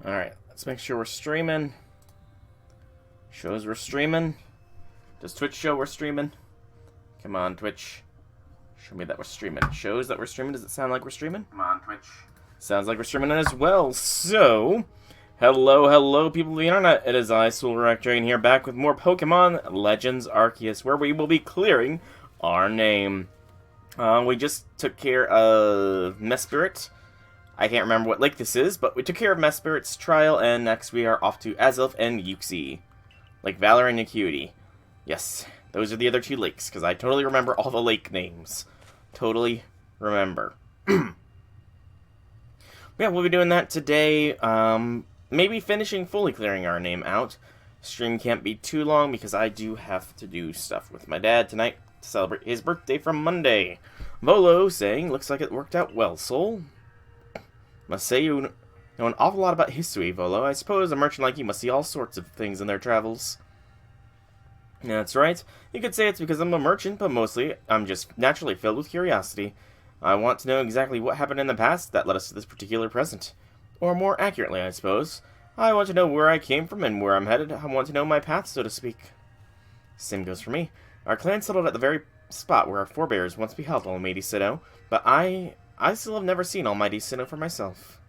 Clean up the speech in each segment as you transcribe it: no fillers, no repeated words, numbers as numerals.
Alright, let's make sure we're streaming. Shows we're streaming. Does Twitch show we're streaming? Come on, Twitch. Show me that we're streaming. Shows that we're streaming. Does it sound like we're streaming? Come on, Twitch. Sounds like we're streaming as well. So, hello, people of the internet. It is I, Soulrector, here, back with more Pokemon Legends Arceus, where we will be clearing our name. We just took care of Mesprit. I can't remember what lake this is, but we took care of Mespirit's trial, and next we are off to Azelf and Uxie. Like Valor and Acuity. Yes, those are the other two lakes, because I totally remember all the lake names. Totally remember. Yeah, we'll be doing that today. Maybe finishing fully clearing our name out. Stream can't be too long, because I do have to do stuff with my dad tonight to celebrate his birthday from Monday. Volo saying, looks like it worked out well, Soul. Must say you know an awful lot about Hisui, Volo. I suppose a merchant like you must see all sorts of things in their travels. That's right. You could say it's because I'm a merchant, but mostly I'm just naturally filled with curiosity. I want to know exactly what happened in the past that led us to this particular present. Or more accurately, I suppose. I want to know where I came from and where I'm headed. I want to know my path, so to speak. Same goes for me. Our clan settled at the very spot where our forebears once beheld Almighty Sinnoh, but I still have never seen Almighty Sinnoh for myself.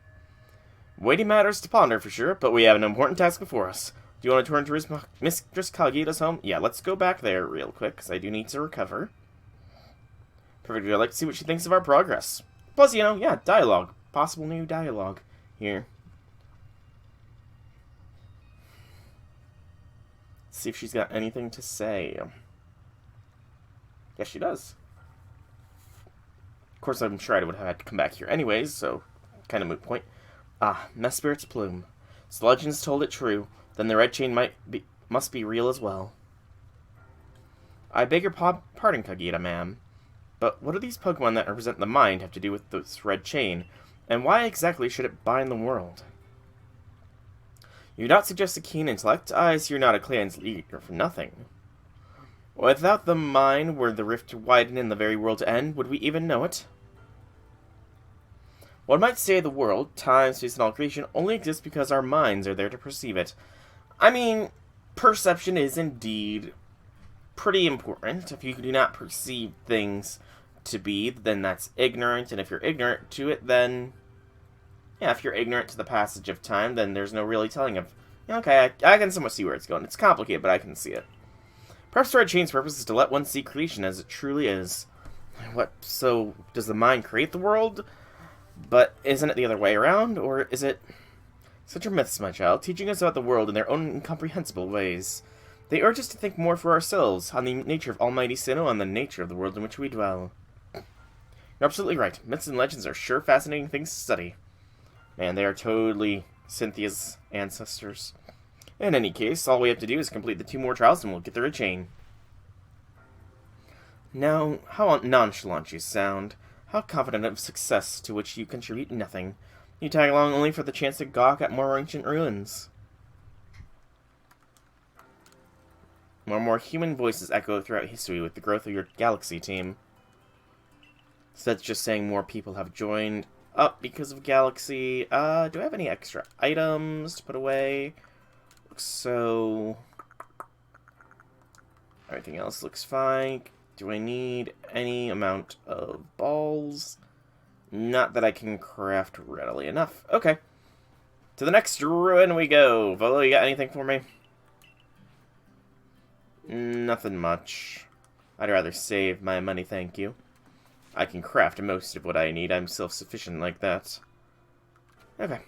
Weighty matters to ponder for sure, but we have an important task before us. Do you want to turn to Mistress Kagita's home? Yeah, let's go back there real quick, because I do need to recover. Perfect, I'd like to see what she thinks of our progress. Plus, yeah, dialogue. Possible new dialogue here. Let's see if she's got anything to say. Yes, she does. Of course, I'm sure I would have had to come back here anyways, so kind of moot point. Ah, Mespirit's plume. So legends told it true. Then the red chain must be real as well. I beg your pardon, Kagita, ma'am. But what do these Pokemon that represent the mind have to do with this red chain? And why exactly should it bind the world? You do not suggest a keen intellect. I see you're not a clan's leader for nothing. Without the mind, were the rift to widen and the very world to end, would we even know it? One might say the world, time, space, and all creation only exists because our minds are there to perceive it. I mean, perception is indeed pretty important. If you do not perceive things to be, then that's ignorant, and if you're ignorant to it, then... yeah, if you're ignorant to the passage of time, then there's no really telling of... okay, I can somewhat see where it's going. It's complicated, but I can see it. Perhaps the red chain's purpose is to let one see creation as it truly is. What, so, does the mind create the world? But isn't it the other way around, or is it... Such are myths, my child, teaching us about the world in their own incomprehensible ways. They urge us to think more for ourselves, on the nature of Almighty Sinnoh, and the nature of the world in which we dwell. You're absolutely right. Myths and legends are sure fascinating things to study. Man, they are totally Cynthia's ancestors. In any case, all we have to do is complete the 2 more trials, and we'll get the red chain. Now, how nonchalant you sound. How confident of success to which you contribute nothing. You tag along only for the chance to gawk at more ancient ruins. More human voices echo throughout history with the growth of your galaxy team. So that's just saying more people have joined up because of Galaxy. Do I have any extra items to put away? Looks so... everything else looks fine. Do I need any amount of balls? Not that I can craft readily enough. Okay. To the next ruin we go. Volo, you got anything for me? Nothing much. I'd rather save my money, thank you. I can craft most of what I need. I'm self-sufficient like that. Okay.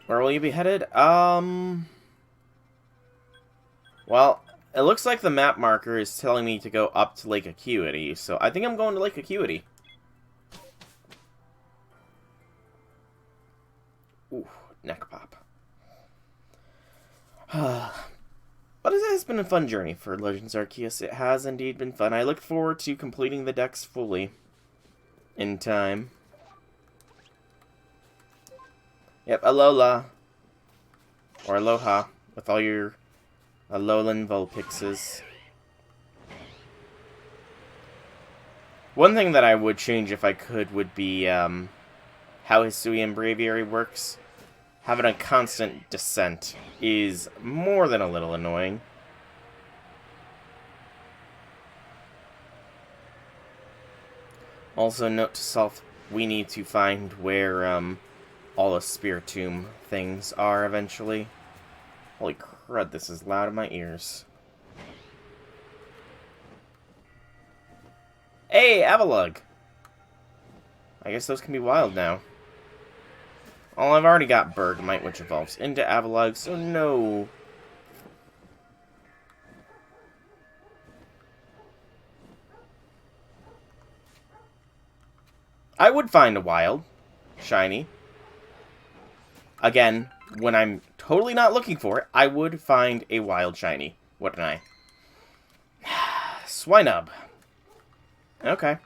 Where will you be headed? Well, it looks like the map marker is telling me to go up to Lake Acuity, so I think I'm going to Lake Acuity. Ooh, neck pop. But it has been a fun journey for Legends Arceus. It has indeed been fun. I look forward to completing the decks fully in time. Yep, Alola. Or Aloha, with all your Alolan Vulpixes. One thing that I would change if I could would be how Hisui and Braviary works, having a constant descent is more than a little annoying. Also, note to self, we need to find where all the Spiritomb things are eventually. Holy crud, this is loud in my ears. Hey, Avalug! I guess those can be wild now. Oh, I've already got Bergmite, which evolves into Avalug, so no. I would find a wild shiny. Again, when I'm totally not looking for it, I would find a wild shiny, wouldn't I? Swinub. Okay.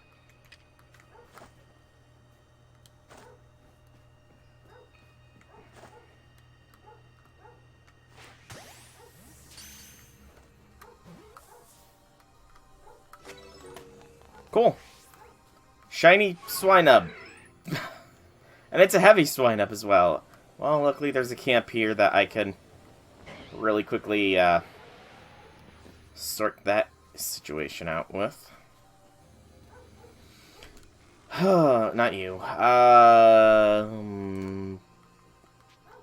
Cool. Shiny Swinub. And it's a heavy Swinub as well. Well, luckily there's a camp here that I can really quickly sort that situation out with. Not you.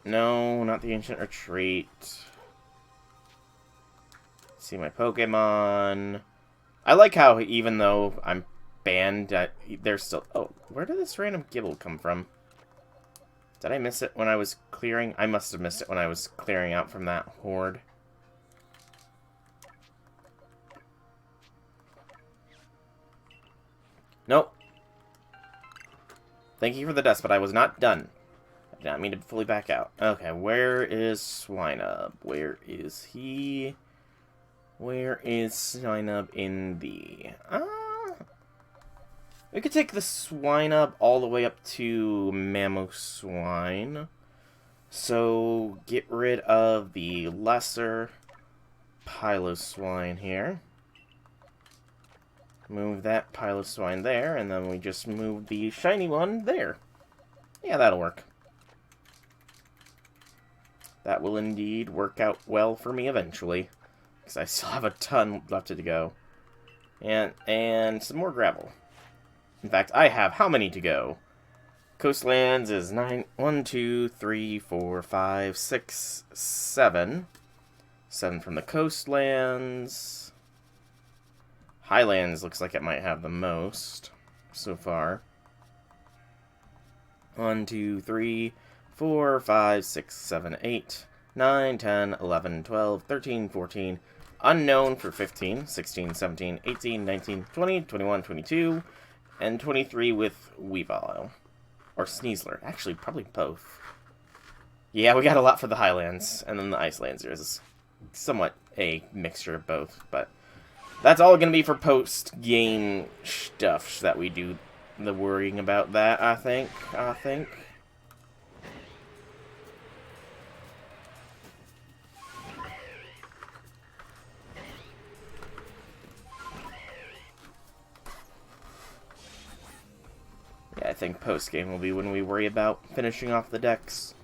No, not the Ancient Retreat. See my Pokemon. I like how even though I'm banned, there's still... Oh, where did this random Gibble come from? Did I miss it when I was clearing? I must have missed it when I was clearing out from that horde. Nope. Thank you for the dust, but I was not done. I did not mean to fully back out. Okay, where is Swinub? Where is he? Where is Swinub in the... we could take the Swinub all the way up to Mamoswine. So, get rid of the lesser Piloswine here. Move that Piloswine there, and then we just move the shiny one there. Yeah, that'll work. That will indeed work out well for me eventually. Because I still have a ton left to go. And some more gravel. In fact, I have how many to go? Coastlands is 9. 1, 2, 3, 4, 5, 6, 7. 7 from the Coastlands. Highlands looks like it might have the most so far. 1, 2, 3, 4, 5, 6, 7, 8, 9, 10, 11, 12, 13, 14. Unknown for 15, 16, 17, 18, 19, 20, 21, 22, and 23 with Weavile. Or Sneasler. Actually, probably both. Yeah, we got a lot for the Highlands, and then the Icelands is somewhat a mixture of both, but that's all going to be for post-game stuff that we do the worrying about that, I think. Yeah, I think post-game will be when we worry about finishing off the decks.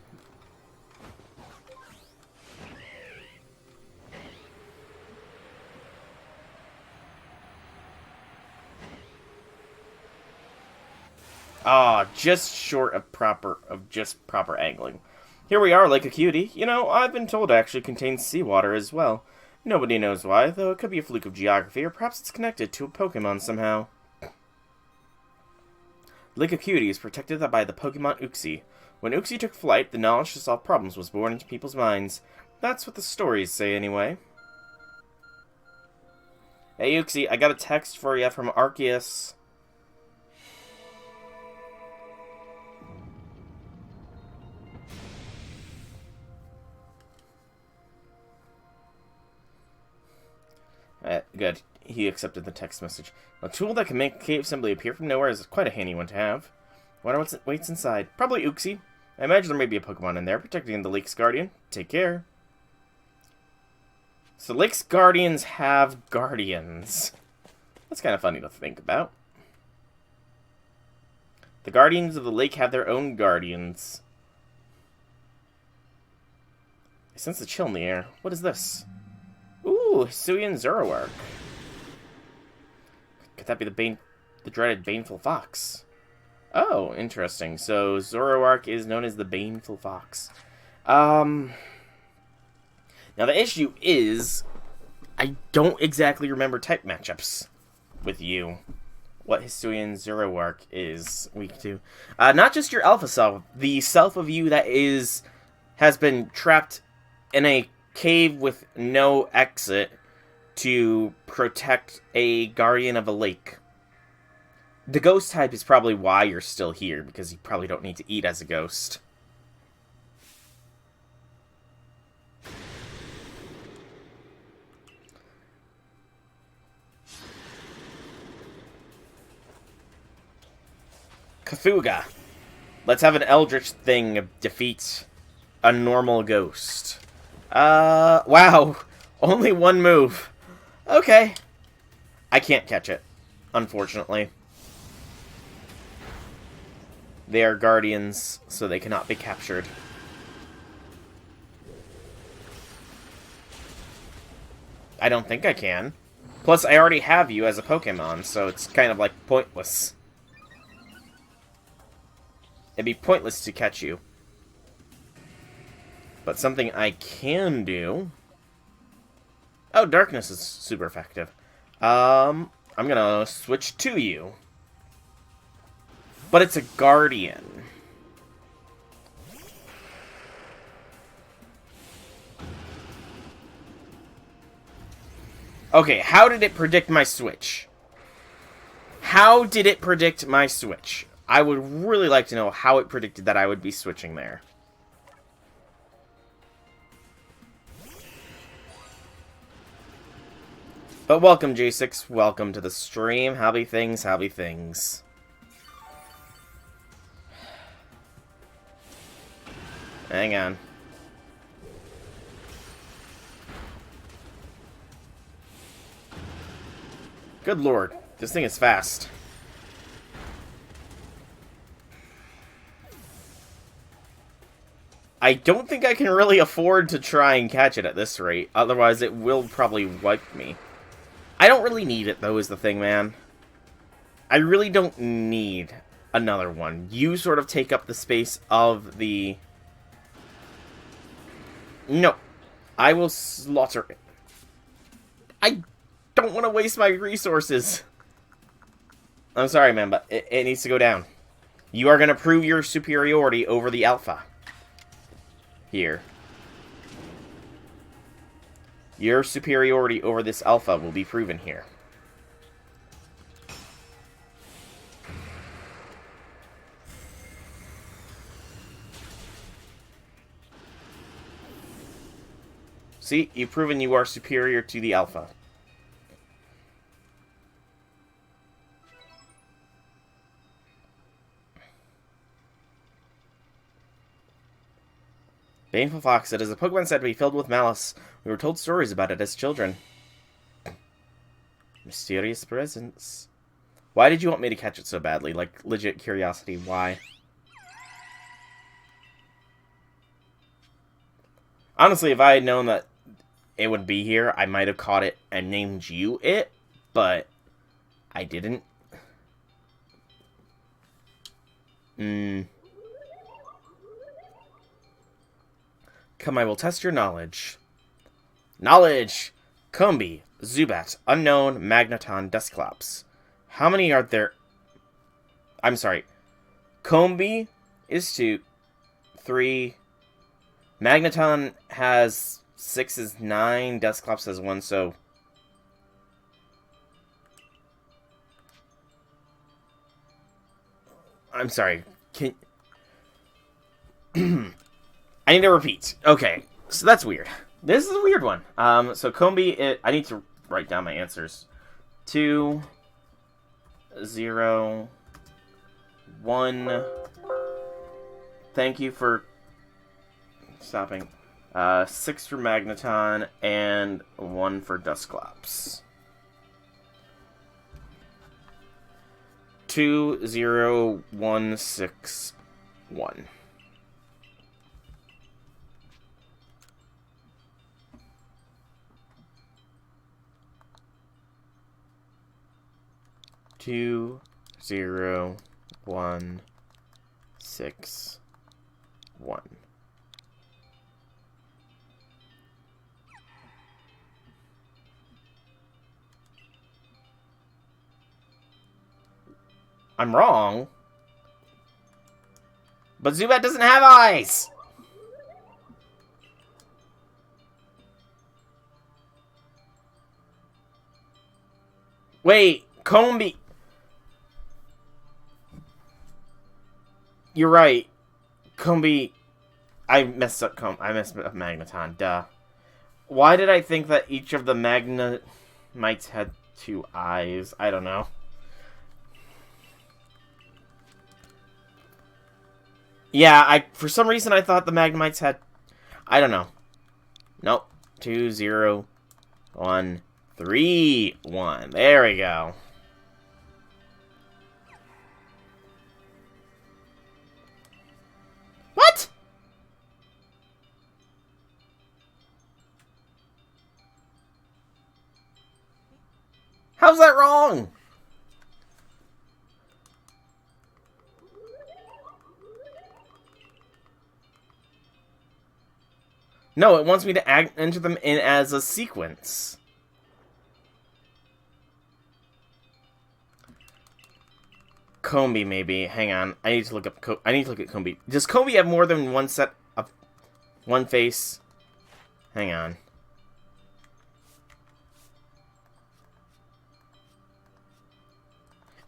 Ah, just short of proper angling. Here we are, Lake Acuity. You know, I've been told it actually contains seawater as well. Nobody knows why, though it could be a fluke of geography, or perhaps it's connected to a Pokemon somehow. Lake Acuity is protected by the Pokemon Uxie. When Uxie took flight, the knowledge to solve problems was born into people's minds. That's what the stories say, anyway. Hey, Uxie, I got a text for you from Arceus. Good. He accepted the text message. A tool that can make cave assembly appear from nowhere is quite a handy one to have. Wonder what waits inside. Probably Uxie. I imagine there may be a Pokemon in there protecting the Lake's Guardian. Take care. So Lake's Guardians have guardians. That's kind of funny to think about. The guardians of the lake have their own guardians. I sense a chill in the air. What is this? Ooh, Hisui and Zoroark. Could that be the dreaded Baneful Fox? Oh, interesting. So Zoroark is known as the Baneful Fox. Now the issue is, I don't exactly remember type matchups with you. What Hisui and Zoroark is weak to. Not just your alpha self, the self of you that has been trapped in a cave with no exit to protect a guardian of a lake. The ghost type is probably why you're still here, because you probably don't need to eat as a ghost. Kafuga. Let's have an eldritch thing defeat a normal ghost. Wow. Only one move. Okay. I can't catch it, unfortunately. They are guardians, so they cannot be captured. I don't think I can. Plus, I already have you as a Pokemon, so it's kind of like pointless. It'd be pointless to catch you. But something I can do... Oh, Darkness is super effective. I'm gonna switch to you. But it's a Guardian. Okay, how did it predict my switch? How did it predict my switch? I would really like to know how it predicted that I would be switching there. But welcome, J6. Welcome to the stream. How be things? How be things? Hang on. Good lord. This thing is fast. I don't think I can really afford to try and catch it at this rate. Otherwise, it will probably wipe me. I don't really need it, though, is the thing, man. I really don't need another one. You sort of take up the space of the... No. I will slaughter it. I don't want to waste my resources. I'm sorry, man, but it needs to go down. You are going to prove your superiority over the alpha. Here. Your superiority over this alpha will be proven here. See, you've proven you are superior to the alpha. Baneful Fox, it is a Pokemon said to be filled with malice. We were told stories about it as children. Mysterious presence. Why did you want me to catch it so badly? Like, legit curiosity, why? Honestly, if I had known that it would be here, I might have caught it and named you it, but I didn't. Come, I will test your knowledge. Knowledge! Combi, Zubat, Unknown, Magneton, Dusclops. How many are there? I'm sorry. Combi is 2. 3. Magneton has 6 is 9. Dusclops has 1, so... I'm sorry. Can... I need to repeat. Okay, so that's weird. This is a weird one. So Combi, I need to write down my answers. 2, 0, 1. Thank you for stopping. 6 for Magneton and 1 for Dusclops. 20161. Two 0161. I'm wrong. But Zubat doesn't have eyes! Wait, Combi... You're right. Combi... I messed up Magneton, duh. Why did I think that each of the Magnemites had 2 eyes? I don't know. Yeah, for some reason I thought the Magnemites had... I don't know. Nope. 20131. There we go. What? How's that wrong? No, it wants me to enter them in as a sequence. Combi, maybe. Hang on. I need to look up. I need to look at Combi. Does Combi have more than one set of one face? Hang on.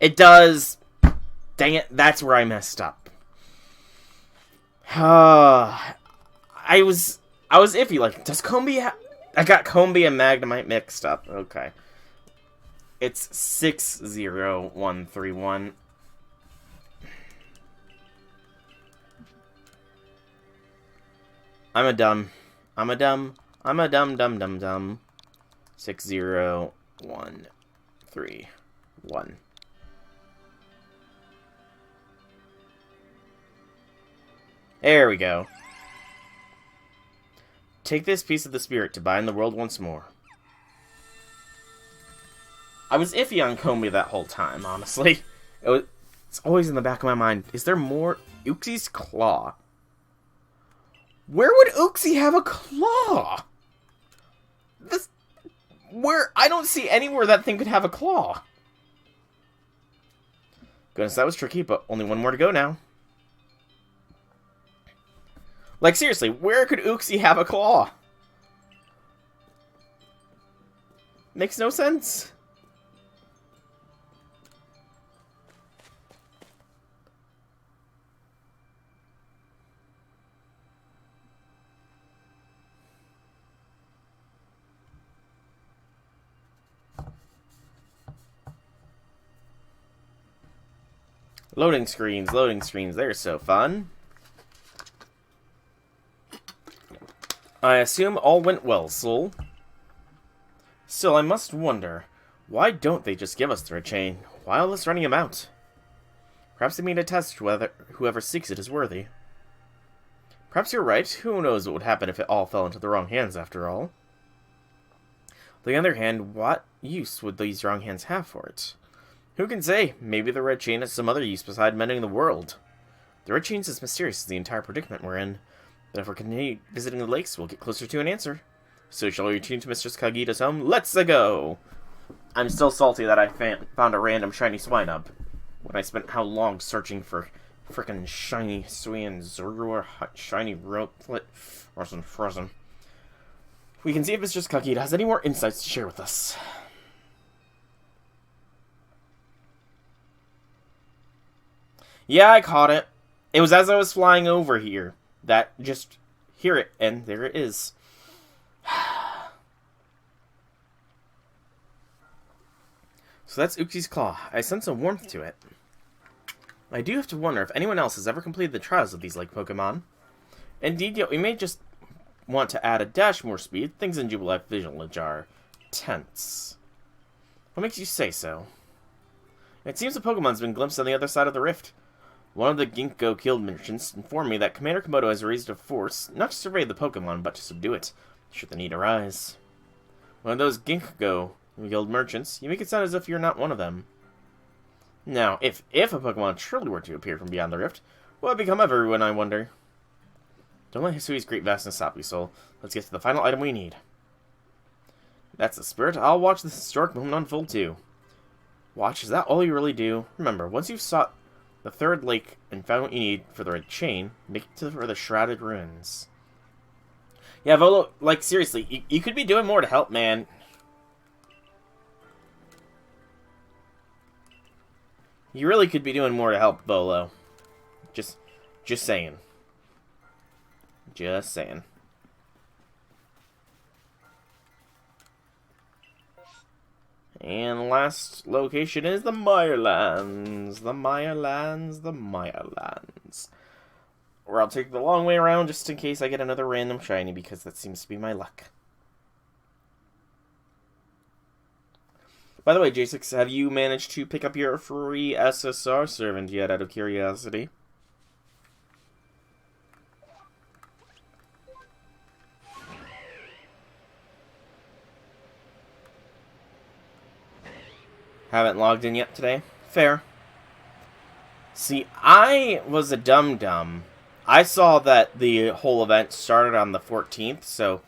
It does. Dang it! That's where I messed up. I was iffy. Like, does Combi have... I got Combi and Magnemite mixed up. Okay. It's 60131. I'm a dumb. 60131. There we go. Take this piece of the spirit to bind the world once more. I was iffy on Combi that whole time, honestly. It's always in the back of my mind. Is there more? Uxie's claw. Where would Uxie have a claw? I don't see anywhere that thing could have a claw. Goodness, that was tricky, but only one more to go now. Like, seriously, where could Uxie have a claw? Makes no sense. Loading screens, they're so fun. I assume all went well, Soul. Still, I must wonder, why don't they just give us Thread Chain? Why all this running about? Perhaps they mean to test whether whoever seeks it is worthy. Perhaps you're right. Who knows what would happen if it all fell into the wrong hands, after all? On the other hand, what use would these wrong hands have for it? Who can say? Maybe the Red Chain has some other use beside mending the world. The Red Chain's as mysterious as the entire predicament we're in. But if we continue visiting the lakes, we'll get closer to an answer. So shall we return to Mistress Kagita's home? Let's go! I'm still salty that I found a random shiny Swinub. When I spent how long searching for frickin' shiny Hisui and Zerua, shiny Rowlet, frozen. We can see if Mistress Kagita has any more insights to share with us. Yeah, I caught it. It was as I was flying over here. That just hear it, and there it is. So that's Uxie's claw. I sense a warmth to it. I do have to wonder if anyone else has ever completed the trials of these lake Pokemon. Indeed, yet we may just want to add a dash more speed. Things in Jubilife Village are tense. What makes you say so? It seems a Pokemon's been glimpsed on the other side of the rift. One of the Ginkgo guild merchants informed me that Commander Komodo has raised a force, not to survey the Pokemon, but to subdue it, should the need arise. One of those Ginkgo guild merchants, you make it sound as if you're not one of them. Now, if a Pokemon truly were to appear from beyond the rift, what would become of everyone, I wonder? Don't let Hisui's great vastness stop you, soul. Let's get to the final item we need. That's the spirit. I'll watch this historic moment unfold too. Watch, is that all you really do? Remember, once you've sought the third lake and found what you need for the red chain, make it for the Shrouded Ruins. Yeah, Volo, like, seriously, you could be doing more to help, man. You really could be doing more to help, Volo. Just saying. Just saying. And the last location is the Mirelands. The Mirelands. The Mirelands. Or I'll take the long way around just in case I get another random shiny, because that seems to be my luck. By the way, J6, have you managed to pick up your free SSR servant yet, out of curiosity? Haven't logged in yet today? Fair. See, I was a dum-dum. I saw that the whole event started on the 14th, so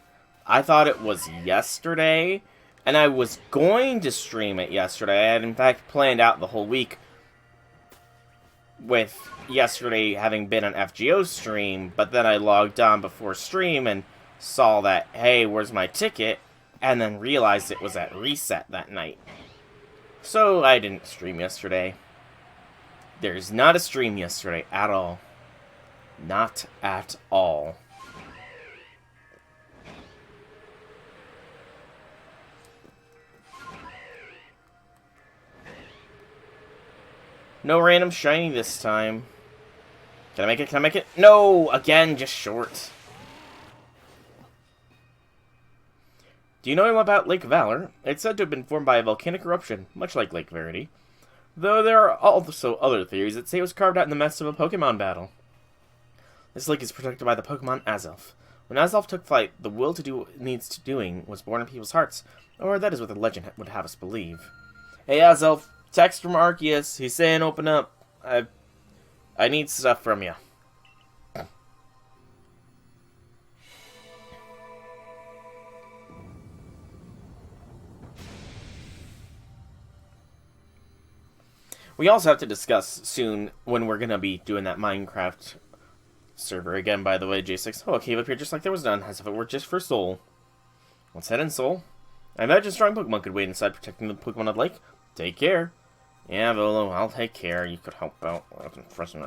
I thought it was yesterday, and I was going to stream it yesterday. I had, in fact, planned out the whole week with yesterday having been an FGO stream, but then I logged on before stream and saw that, hey, where's my ticket? And then realized it was at reset that night. So I didn't stream yesterday. There's not a stream yesterday at all. Not at all. No random shiny this time. Can I make it? Can I make it? No! Again, just short. Do you know about Lake Valor? It's said to have been formed by a volcanic eruption, much like Lake Verity. Though there are also other theories that say it was carved out in the midst of a Pokemon battle. This lake is protected by the Pokemon Azelf. When Azelf took flight, the will to do what it needs to doing was born in people's hearts, or that is what the legend would have us believe. Hey Azelf, text from Arceus. He's saying open up. I need stuff from you. We also have to discuss soon when we're going to be doing that Minecraft server again, by the way, J6. Oh, a cave appeared just like there was none, as if it were just for Soul. Let's head in, Soul. I imagine strong Pokemon could wait inside protecting the Pokemon of the lake. Take care. Yeah, Volo, I'll take care. You could help out. Freshen.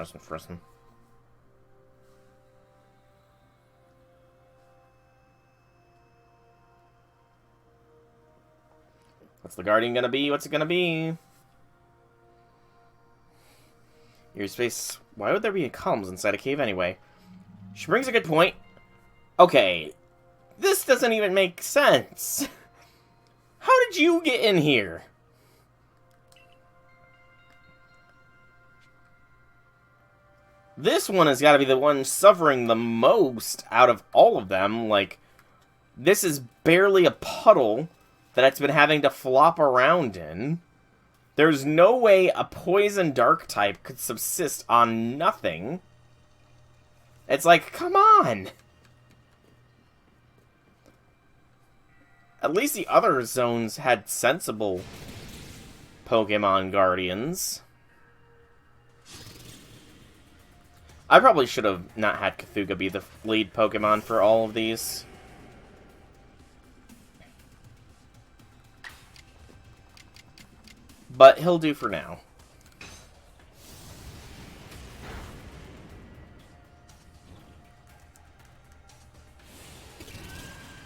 What's the Guardian gonna be? What's it gonna be? Your space. Why would there be columns inside a cave anyway? She brings a good point. Okay, this doesn't even make sense. How did you get in here? This one has got to be the one suffering the most out of all of them. Like, this is barely a puddle that it's been having to flop around in. There's no way a poison dark type could subsist on nothing. It's like, come on! At least the other zones had sensible Pokemon Guardians. I probably should have not had Cthulhu be the lead Pokemon for all of these. But he'll do for now.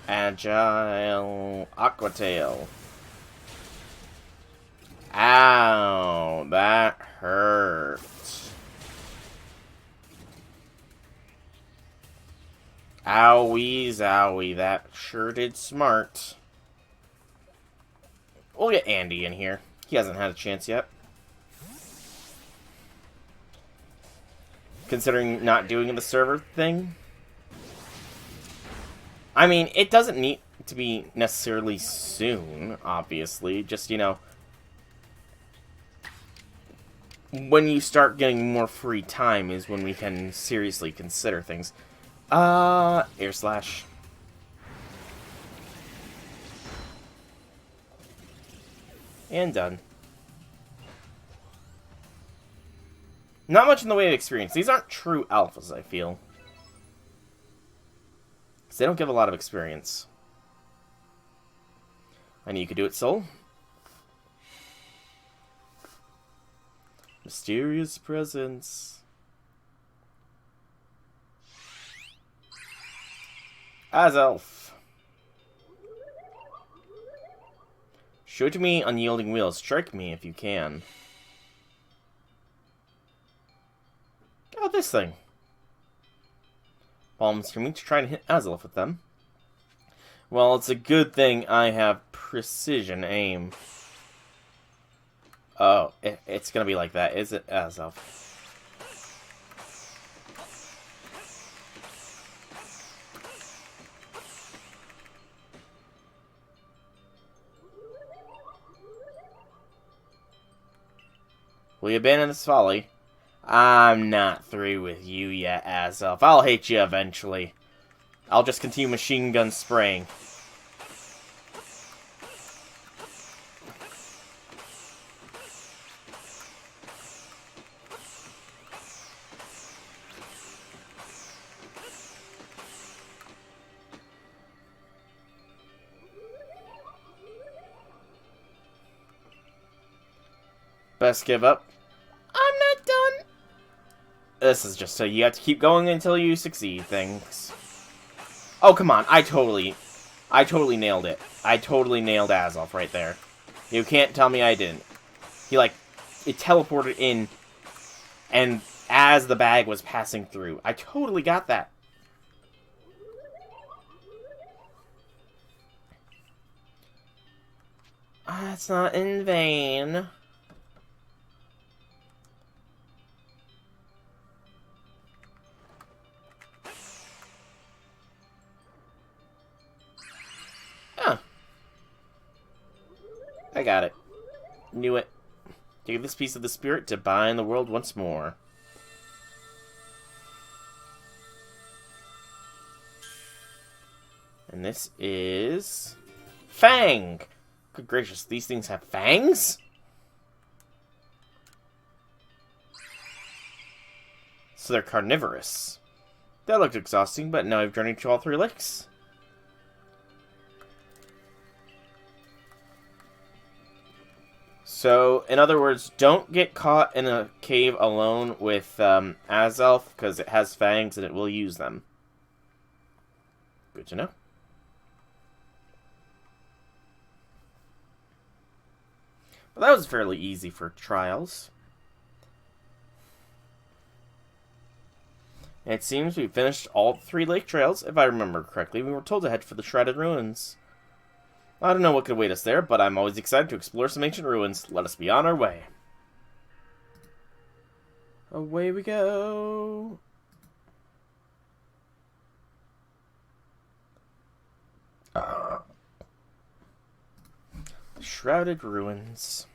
Agile Aqua Tail. Ow, that hurt. Owie zowie, that sure did smart. We'll get Andy in here. He hasn't had a chance yet. considering not doing the server thing. I mean, it doesn't need to be necessarily soon, obviously. Just, you know, when you start getting more free time is when we can seriously consider things. Air Slash. And done. Not much in the way of experience. These aren't true alphas, I feel. Because they don't give a lot of experience. I knew you could do it, Soul. Mysterious presence. Azelf. Show it to me, unyielding wheel. Strike me if you can. Oh, this thing. Palms for me to try to hit Azelf with them. Well, it's a good thing I have precision aim. Oh, it's gonna be like that, is it, Azelf? Will you abandon this folly? I'm not through with you yet, Azelf. I'll hate you eventually. I'll just continue machine gun spraying. Best give up. I'm not done. This is just so you have to keep going until you succeed things. Oh, come on. I totally nailed it. I totally nailed Azelf right there. You can't tell me I didn't. He, like, it teleported in, and as the bag was passing through. I totally got that. It's not in vain. I got it. Knew it. Take this piece of the spirit to bind the world once more. And this is... Fang! Good gracious, these things have fangs? So they're carnivorous. That looked exhausting, but now I've journeyed to all 3 lakes. So, in other words, don't get caught in a cave alone with Azelf, because it has fangs and it will use them. Good to know. But that was fairly easy for trials. And it seems we finished all 3 lake trails. If I remember correctly, we were told to head for the Shrouded Ruins. I don't know what could await us there, but I'm always excited to explore some ancient ruins. Let us be on our way. Away we go. Shrouded Ruins.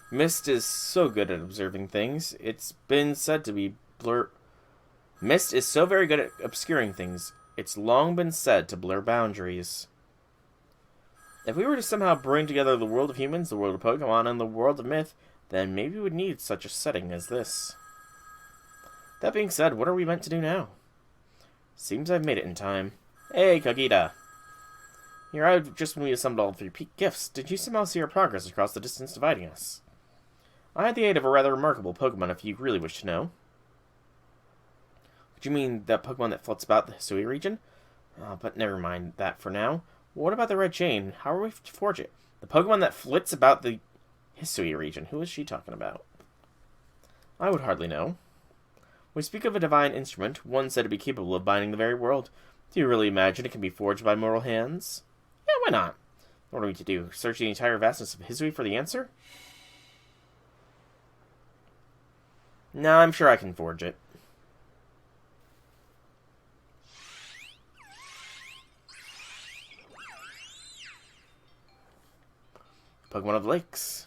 Mist is so good at observing things. It's been said to be Mist is so very good at obscuring things. It's long been said to blur boundaries. If we were to somehow bring together the world of humans, the world of Pokemon, and the world of myth, then maybe we would need such a setting as this. That being said, what are we meant to do now? Seems I've made it in time. Hey, Kagita! You arrived just when we assembled all 3 peak gifts. Did you somehow see our progress across the distance dividing us? I had the aid of a rather remarkable Pokemon if you really wish to know. Do you mean that Pokemon that floats about the Hisui region? But never mind that for now. What about the Red Chain? How are we to forge it? The Pokemon that flits about the Hisui region. Who is she talking about? I would hardly know. When we speak of a divine instrument, one said to be capable of binding the very world. Do you really imagine it can be forged by mortal hands? Yeah, why not? What are we to do? Search the entire vastness of Hisui for the answer? No, I'm sure I can forge it. Pokemon of the Lakes.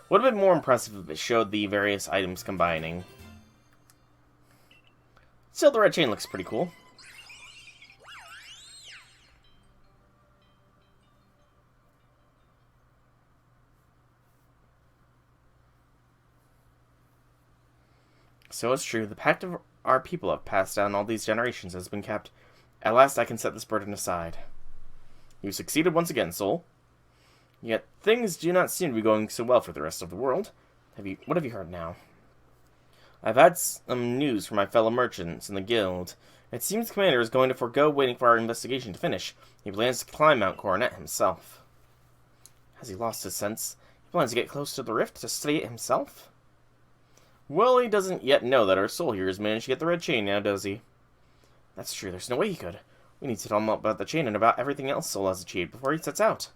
Would have been more impressive if it showed the various items combining. Still, the red chain looks pretty cool. So it's true, the pact of our people have passed down all these generations has been kept. At last I can set this burden aside. You succeeded once again, Soul. Yet things do not seem to be going so well for the rest of the world. What have you heard now? I've had some news from my fellow merchants in the guild. It seems the commander is going to forego waiting for our investigation to finish. He plans to climb Mount Coronet himself. Has he lost his sense? He plans to get close to the rift to study it himself? Well, he doesn't yet know that our soul here has managed to get the red chain now, does he? That's true, there's no way he could. We need to tell him about the chain and about everything else Soul has achieved before he sets out.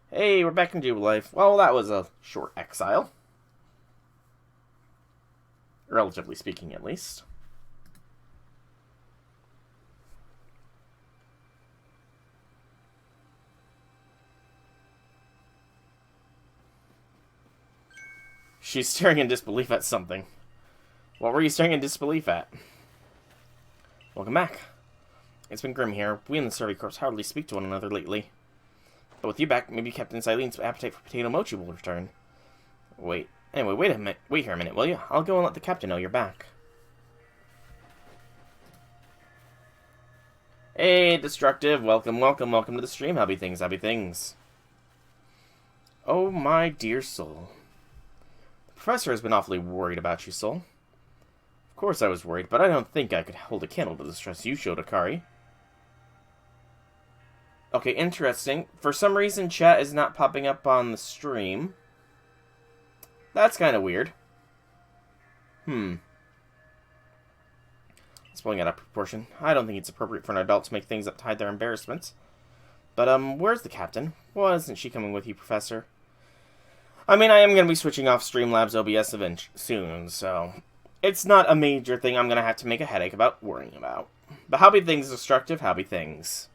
Hey, we're back in Jubilee life. Well, that was a short exile. Relatively speaking, at least. She's staring in disbelief at something. What were you staring in disbelief at? Welcome back. It's been grim here. We in the Survey Corps hardly speak to one another lately. But with you back, maybe Captain Silene's appetite for potato mochi will return. Wait here a minute, will you? I'll go and let the captain know you're back. Hey, Destructive. Welcome to the stream. Happy things. Oh, my dear Soul. The professor has been awfully worried about you, Soul. Of course I was worried, but I don't think I could hold a candle to the stress you showed, Akari. Okay, interesting. For some reason, chat is not popping up on the stream. That's kind of weird. It's blowing out of proportion. I don't think it's appropriate for an adult to make things up to hide their embarrassments. But, where's the captain? Wasn't she coming with you, Professor? I mean, I am going to be switching off Streamlabs OBS soon, so... It's not a major thing I'm going to have to make a headache about worrying about. But happy things, Destructive, happy things.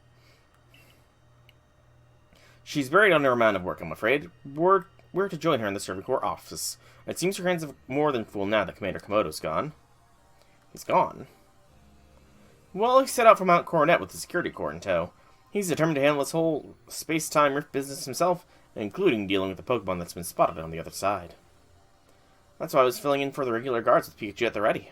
She's buried under a mountain of work, I'm afraid. We're to join her in the Survey Corps office. It seems her hands are more than full now that Commander Komodo's gone. He's gone? Well, he set out for Mount Coronet with the security corps in tow. He's determined to handle this whole space-time rift business himself, including dealing with the Pokemon that's been spotted on the other side. That's why I was filling in for the regular guards with Pikachu at the ready.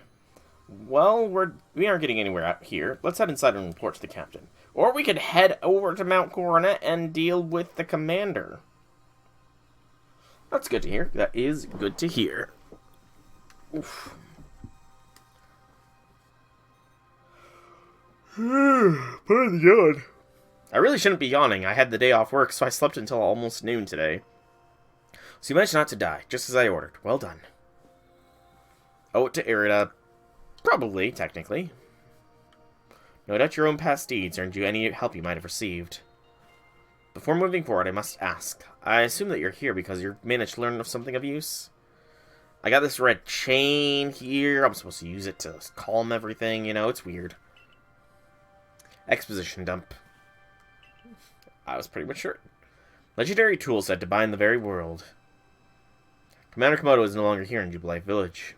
Well, we aren't getting anywhere out here. Let's head inside and report to the captain. Or we could head over to Mount Coronet and deal with the commander. That's good to hear. That is good to hear. Oof. Pardon the yawn. I really shouldn't be yawning. I had the day off work, so I slept until almost noon today. So you managed not to die, just as I ordered. Well done. Oh, to Irida. Probably, technically. No doubt your own past deeds earned you any help you might have received. Before moving forward, I must ask. I assume that you're here because you managed to learn of something of use? I got this red chain here. I'm supposed to use it to calm everything. You know, it's weird. Exposition dump. I was pretty much sure. Legendary tools said to bind the very world. Commander Komodo is no longer here in Jubilee Village.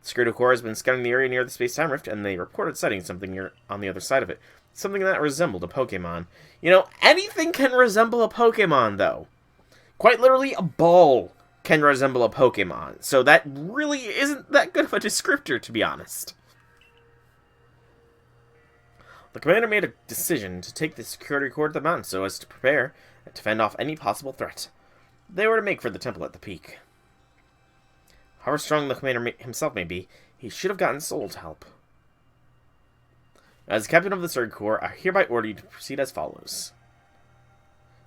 The Security Corps has been scouting the area near the space-time rift, and they reported sighting something near on the other side of it. Something that resembled a Pokemon. You know, anything can resemble a Pokemon, though. Quite literally, a ball can resemble a Pokemon. So that really isn't that good of a descriptor, to be honest. The commander made a decision to take the security corps to the mountain so as to prepare to fend off any possible threat. They were to make for the temple at the peak. However strong the commander himself may be, he should have gotten Soul to help. As captain of the Surge Corps, I hereby order you to proceed as follows.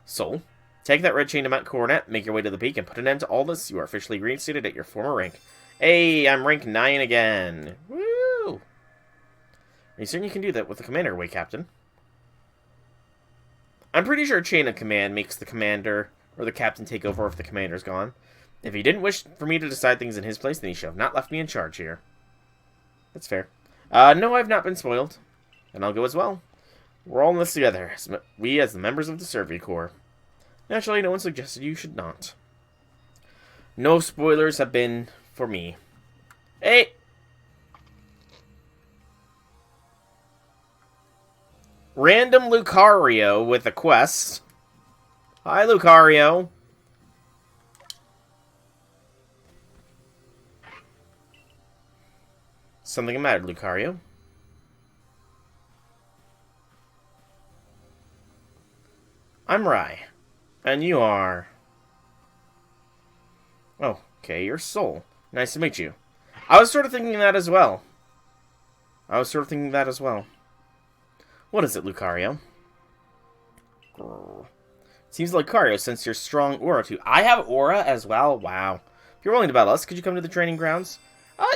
Soul, take that red chain to Mount Coronet, make your way to the peak, and put an end to all this. You are officially reinstated at your former rank. Hey, I'm rank 9 again. Woo! Are you certain you can do that with the commander away, Captain? I'm pretty sure chain of command makes the commander or the captain take over if the commander's gone. If he didn't wish for me to decide things in his place, then he should have not left me in charge here. That's fair. No, I've not been spoiled. And I'll go as well. We're all in this together, we as the members of the Survey Corps. Naturally, no one suggested you should not. No spoilers have been for me. Hey! Random Lucario with a quest. Hi, Lucario. Something the matter, Lucario? I'm Rai. And you are... Oh, okay, you're Soul. Nice to meet you. I was sort of thinking that as well. What is it, Lucario? Grrr. Seems like Lucario sensed your strong aura too. I have aura as well? Wow. If you're willing to battle us, could you come to the training grounds?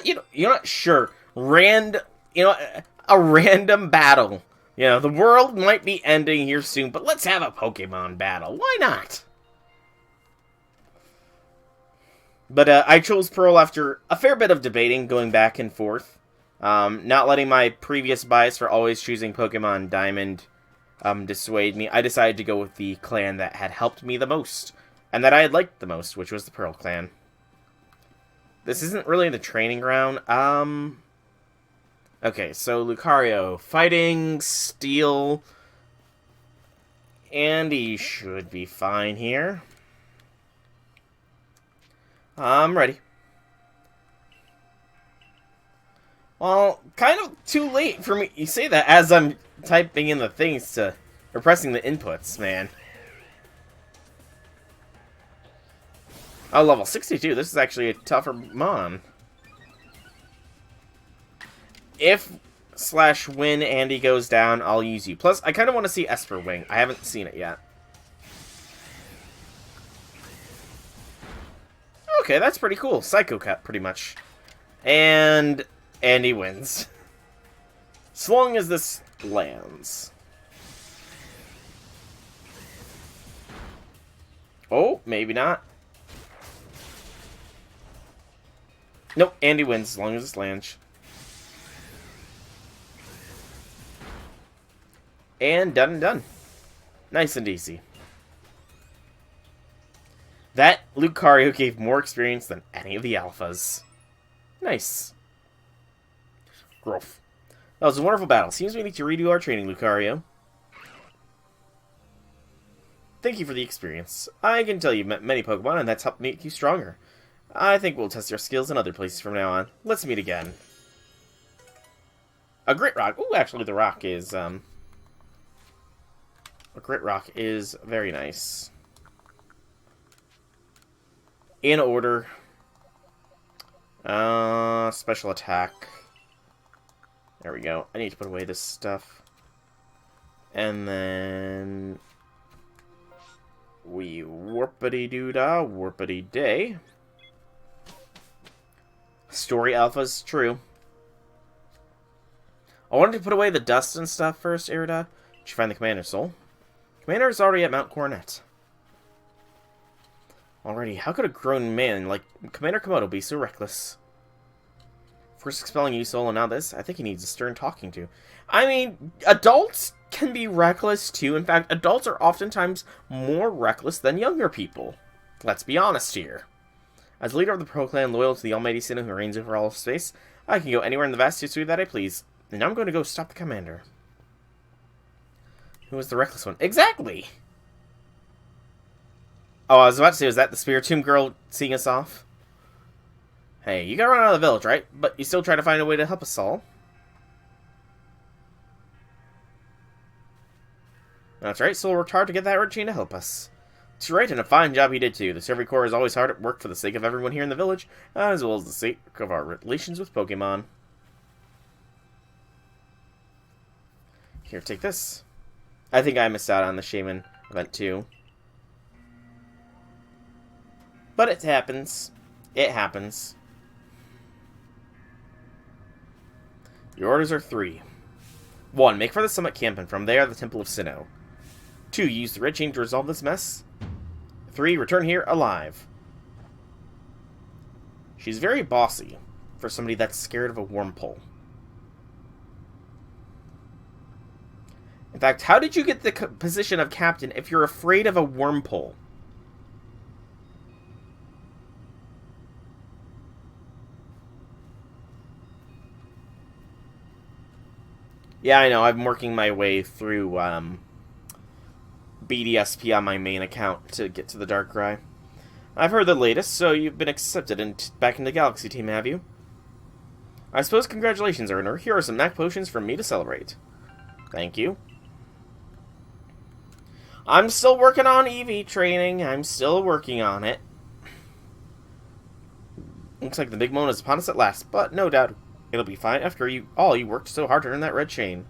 You know what? Sure. A random battle. You know, the world might be ending here soon, but let's have a Pokemon battle. Why not? But I chose Pearl after a fair bit of debating, going back and forth. Not letting my previous bias for always choosing Pokemon Diamond dissuade me. I decided to go with the clan that had helped me the most, and that I had liked the most, which was the Pearl clan. This isn't really the training ground. Okay, so Lucario fighting Steel. Andy should be fine here. I'm ready. Well, kind of too late for me. You say that as I'm typing in the things or pressing the inputs, man. Oh, level 62. This is actually a tougher mon. If/when Andy goes down, I'll use you. Plus, I kind of want to see Esper Wing. I haven't seen it yet. Okay, that's pretty cool. Psycho Cut, pretty much. And Andy wins. As long as this lands. Oh, maybe not. Nope, Andy wins as long as this lands. And done and done. Nice and easy. That Lucario gave more experience than any of the alphas. Nice. Growth. That was a wonderful battle. Seems we need to redo our training, Lucario. Thank you for the experience. I can tell you've met many Pokemon, and that's helped make you stronger. I think we'll test your skills in other places from now on. Let's meet again. A Grit Rock. Ooh, actually, the rock is, A Grit Rock is very nice. In order. Special attack. There we go. I need to put away this stuff. And then... we warpity-doo-dah, warpity-day. Story alphas, true. I wanted to put away the dust and stuff first, Irida. Did you find the Commander Soul? Commander is already at Mount Coronet. Already, how could a grown man like Commander Komodo be so reckless? First expelling you, Soul, and now this? I think he needs a stern talking to. I mean, adults can be reckless too. In fact, adults are oftentimes more reckless than younger people. Let's be honest here. As leader of the Pro Clan, loyal to the almighty Sinnoh who reigns over all of space, I can go anywhere in the vast Hisui that I please. And I'm going to go stop the Commander. Who was the reckless one? Exactly! Oh, I was about to say, was that the Spiritomb girl seeing us off? Hey, you gotta run out of the village, right? But you still try to find a way to help us all. That's right, Soul worked hard to get that red chain to help us. That's right, and a fine job he did too. The Survey Corps is always hard at work for the sake of everyone here in the village, as well as the sake of our relations with Pokemon. Here, take this. I think I missed out on the Shaman event too. But it happens. It happens. Your orders are 3. 1. Make for the summit camp, and from there, the Temple of Sinnoh. 2. Use the red chain to resolve this mess. 3. Return here alive. She's very bossy for somebody that's scared of a wormhole. In fact, how did you get the position of captain if you're afraid of a wormhole? Yeah, I know. I'm working my way through BDSP on my main account to get to the Darkrai. I've heard the latest, so you've been accepted and back in the Galaxy team, have you? I suppose congratulations, Earner. Here are some knack potions for me to celebrate. Thank you. I'm still working on EV training. I'm still working on it. Looks like the big moment is upon us at last, but no doubt it'll be fine after you worked so hard to earn that red chain.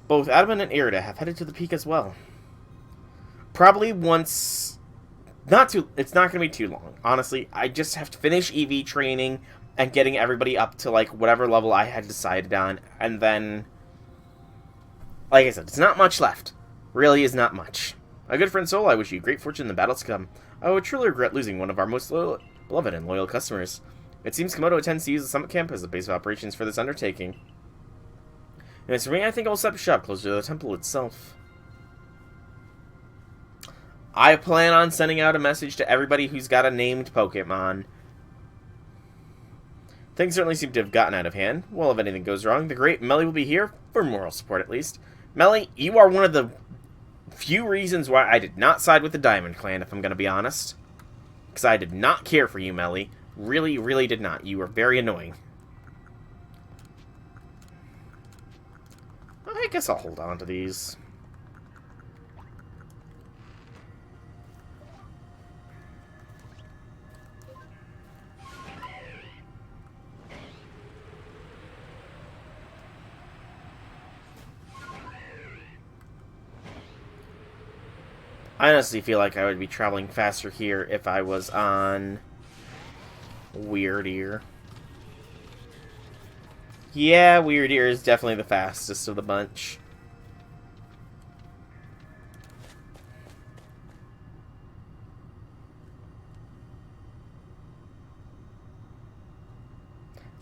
Both Adamant and Irida have headed to the peak as well. Probably once... It's not going to be too long. Honestly, I just have to finish EV training and getting everybody up to, like, whatever level I had decided on. And then... Like I said, it's not much left. Really is not much. My good friend Sol, I wish you great fortune in the battles to come. I would truly regret losing one of our most beloved and loyal customers. It seems Komodo intends to use the summit camp as a base of operations for this undertaking. And as for me, I think I'll set up shop closer to the temple itself. I plan on sending out a message to everybody who's got a named Pokemon. Things certainly seem to have gotten out of hand. Well, if anything goes wrong, the great Melly will be here, for moral support at least. Melly, you are one of the few reasons why I did not side with the Diamond Clan, if I'm going to be honest. Because I did not care for you, Melly. Really, really did not. You were very annoying. I guess I'll hold on to these. I honestly feel like I would be traveling faster here if I was on Weird Ear. Yeah, Weird Ear is definitely the fastest of the bunch.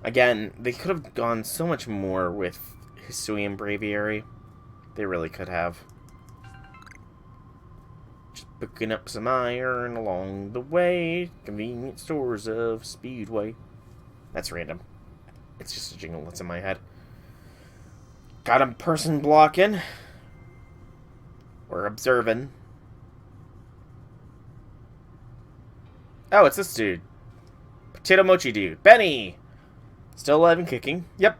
Again, they could have gone so much more with Hisui and Braviary. They really could have. Picking up some iron along the way. Convenient stores of Speedway. That's random. It's just a jingle that's in my head. Got a person blocking. We're observing. Oh, it's this dude. Potato Mochi dude. Benny! Still alive and kicking. Yep.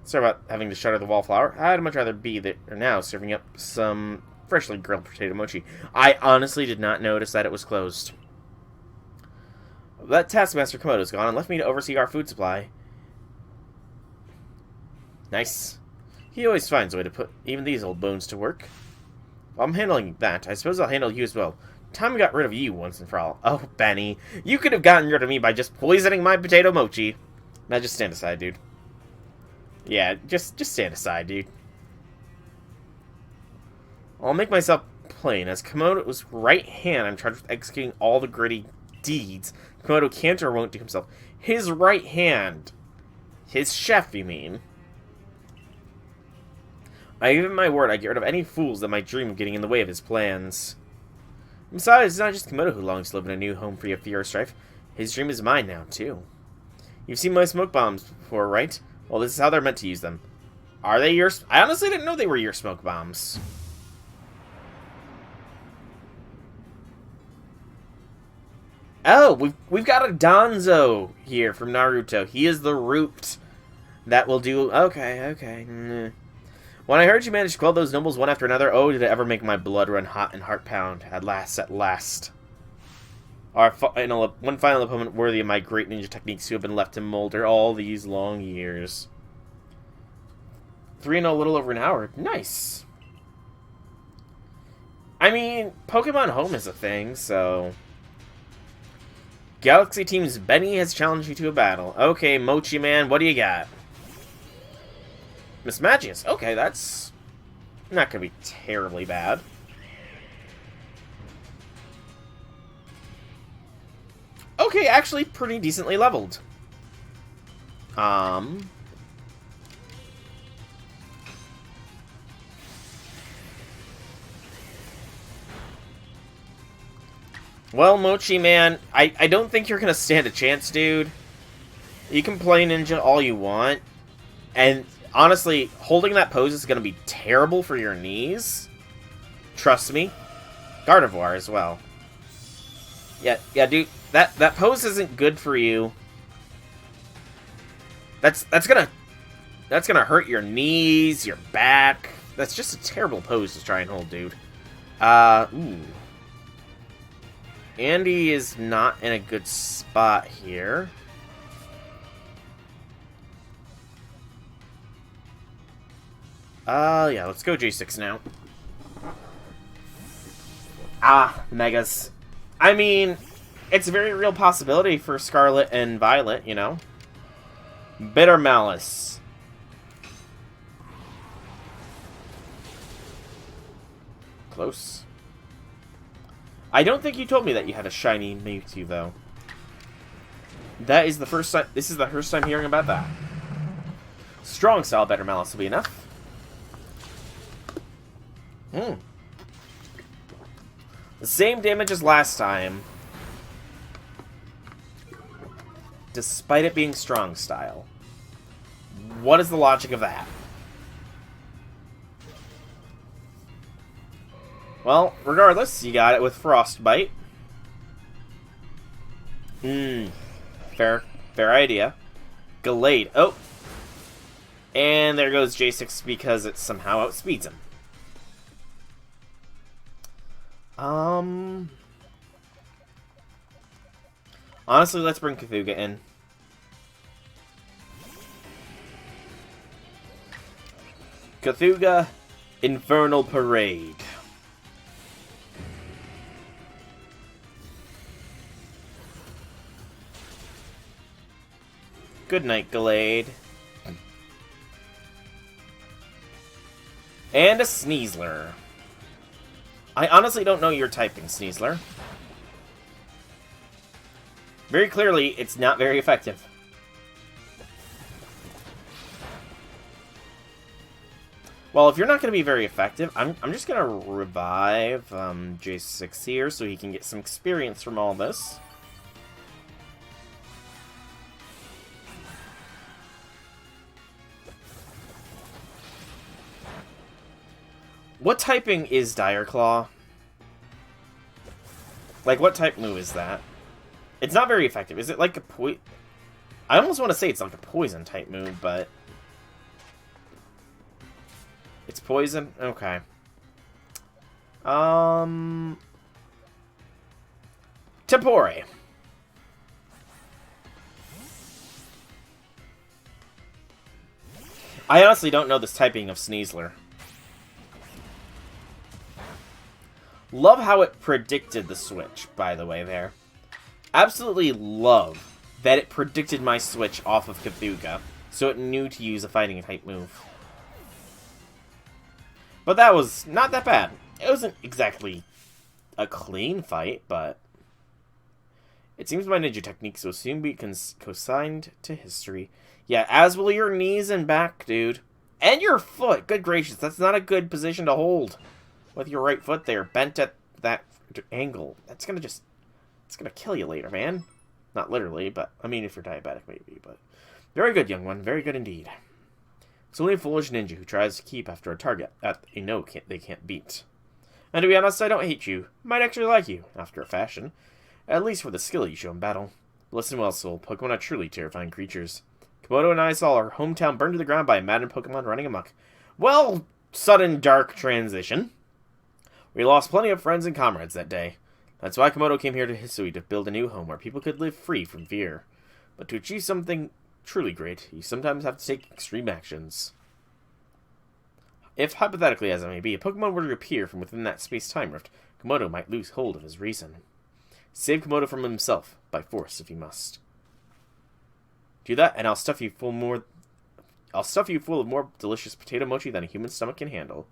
Sorry about having to shutter the wallflower. I'd much rather be there now serving up some freshly grilled potato mochi. I honestly did not notice that it was closed. That Taskmaster Komodo's gone and left me to oversee our food supply. Nice. He always finds a way to put even these old bones to work. While I'm handling that, I suppose I'll handle you as well. Time got rid of you once and for all. Oh, Benny. You could have gotten rid of me by just poisoning my potato mochi. Now just stand aside, dude. Yeah, just stand aside, dude. I'll make myself plain. As Komodo's right hand, I'm charged with executing all the gritty deeds Komodo can't or won't do himself. His right hand. His chef, you mean? I give him my word I get rid of any fools that might dream of getting in the way of his plans. Besides, it's not just Komodo who longs to live in a new home free of fear or strife. His dream is mine now, too. You've seen my smoke bombs before, right? Well, this is how they're meant to use them. Are they yours? I honestly didn't know they were your smoke bombs. Oh, we've got a Danzo here from Naruto. He is the root that will do... Okay. When I heard you managed to quell those nobles one after another, oh, did it ever make my blood run hot and heart pound. At last. One final opponent worthy of my great ninja techniques who have been left to molder all these long years. 3 in a little over an hour. Nice. I mean, Pokemon Home is a thing, so... Galaxy Team's Benny has challenged you to a battle. Okay, Mochi Man, what do you got? Mismatches. Okay, that's not going to be terribly bad. Okay, actually pretty decently leveled. Well, Mochi, man, I don't think you're going to stand a chance, dude. You can play Ninja all you want. And, honestly, holding that pose is going to be terrible for your knees. Trust me. Gardevoir as well. Yeah, dude, that pose isn't good for you. That's gonna hurt your knees, your back. That's just a terrible pose to try and hold, dude. Ooh. Andy is not in a good spot here. Yeah, let's go J6 now. Ah, Megas. I mean, it's a very real possibility for Scarlet and Violet, you know? Bitter Malice. Close. I don't think you told me that you had a shiny Mewtwo, though. That is the first time. This is the first time hearing about that. Strong style Bitter Malice will be enough. The same damage as last time, despite it being strong style. What is the logic of that? Well, regardless, you got it with Frostbite. Fair idea. Gallade. Oh! And there goes J6 because it somehow outspeeds him. Honestly, let's bring Cthulhu in. Cthulhu Infernal Parade. Good night, Gallade. And a Sneasler. I honestly don't know your typing, Sneasler. Very clearly, it's not very effective. Well, if you're not going to be very effective, I'm just going to revive J6 here so he can get some experience from all this. What typing is Dire Claw? Like, what type move is that? It's not very effective. Is it like a poison? I almost want to say it's like a poison type move, but... It's poison? Okay. Tempore. I honestly don't know this typing of Sneasler. Love how it predicted the switch, by the way, there. Absolutely love that it predicted my switch off of Cthulhu, so it knew to use a fighting type move. But that was not that bad. It wasn't exactly a clean fight, but... It seems my ninja techniques will soon be consigned to history. Yeah, as will your knees and back, dude. And your foot! Good gracious, that's not a good position to hold. With your right foot there, bent at that angle. That's gonna just... It's gonna kill you later, man. Not literally, but... I mean, if you're diabetic, maybe, but... Very good, young one. Very good indeed. It's only a foolish ninja who tries to keep after a target that they know they can't beat. And to be honest, I don't hate you. Might actually like you, after a fashion. At least for the skill you show in battle. Listen well, Soul. Pokemon are truly terrifying creatures. Komodo and I saw our hometown burned to the ground by a maddened Pokemon running amok. Well, sudden dark transition. We lost plenty of friends and comrades that day. That's why Komodo came here to Hisui to build a new home where people could live free from fear. But to achieve something truly great, you sometimes have to take extreme actions. If, hypothetically as it may be, a Pokemon were to appear from within that space-time rift, Komodo might lose hold of his reason. Save Komodo from himself, by force if you must. Do that, and I'll stuff you full more I'll stuff you full of more delicious potato mochi than a human stomach can handle.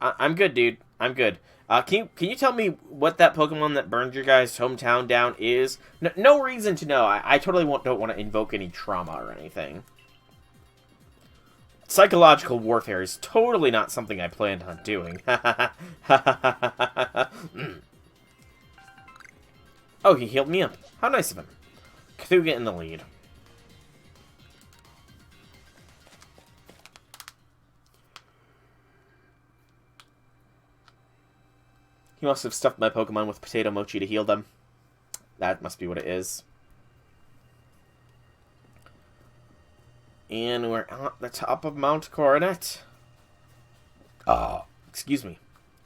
I'm good, dude. I'm good. Can you tell me what that Pokemon that burned your guys' hometown down is? No reason to know. I totally don't want to invoke any trauma or anything. Psychological warfare is totally not something I planned on doing. Oh, he healed me up. How nice of him. Cthulhu in the lead. He must have stuffed my Pokemon with potato mochi to heal them. That must be what it is. And we're at the top of Mount Coronet. Excuse me.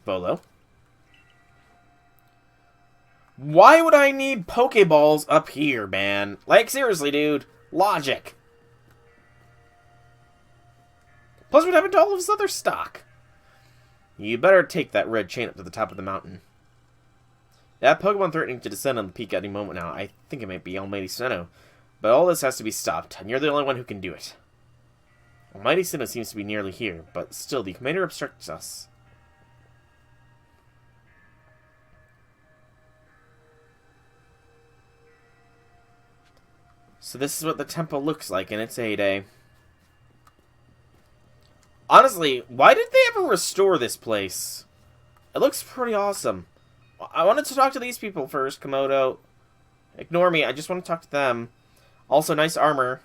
Volo. Why would I need Pokeballs up here, man? Like, seriously, dude. Logic. Plus, we'd have all of his other stock. You better take that red chain up to the top of the mountain. That Pokemon threatening to descend on the peak at any moment now. I think it might be Almighty Sinnoh. But all this has to be stopped, and you're the only one who can do it. Almighty Sinnoh seems to be nearly here, but still, the commander obstructs us. So this is what the temple looks like in its heyday. Honestly, why did they ever restore this place? It looks pretty awesome. I wanted to talk to these people first, Komodo. Ignore me, I just want to talk to them. Also, nice armor.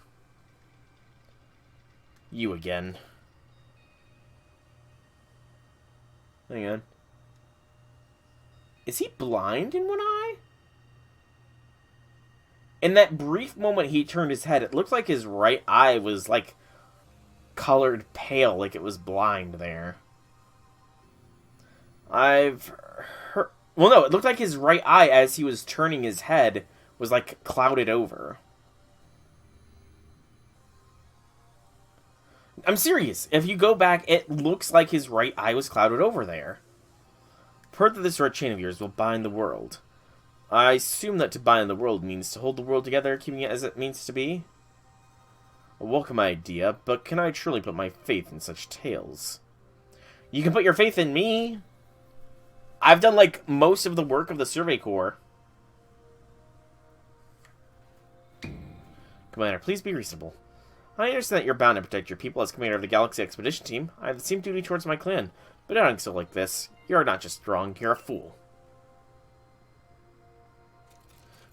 You again. Hang on. Is he blind in one eye? In that brief moment he turned his head, it looked like his right eye was, like, colored pale, like it was blind there. I've heard... Well, no, it looked like his right eye, as he was turning his head, was, like, clouded over. I'm serious. If you go back, it looks like his right eye was clouded over there. Heard that this red chain of yours will bind the world. I assume that to bind the world means to hold the world together, keeping it as it means to be. A welcome idea, but can I truly put my faith in such tales? You can put your faith in me! I've done, like, most of the work of the Survey Corps. Commander, please be reasonable. I understand that you're bound to protect your people as commander of the Galaxy Expedition Team. I have the same duty towards my clan, but doing so like this, you're not just wrong, you're a fool.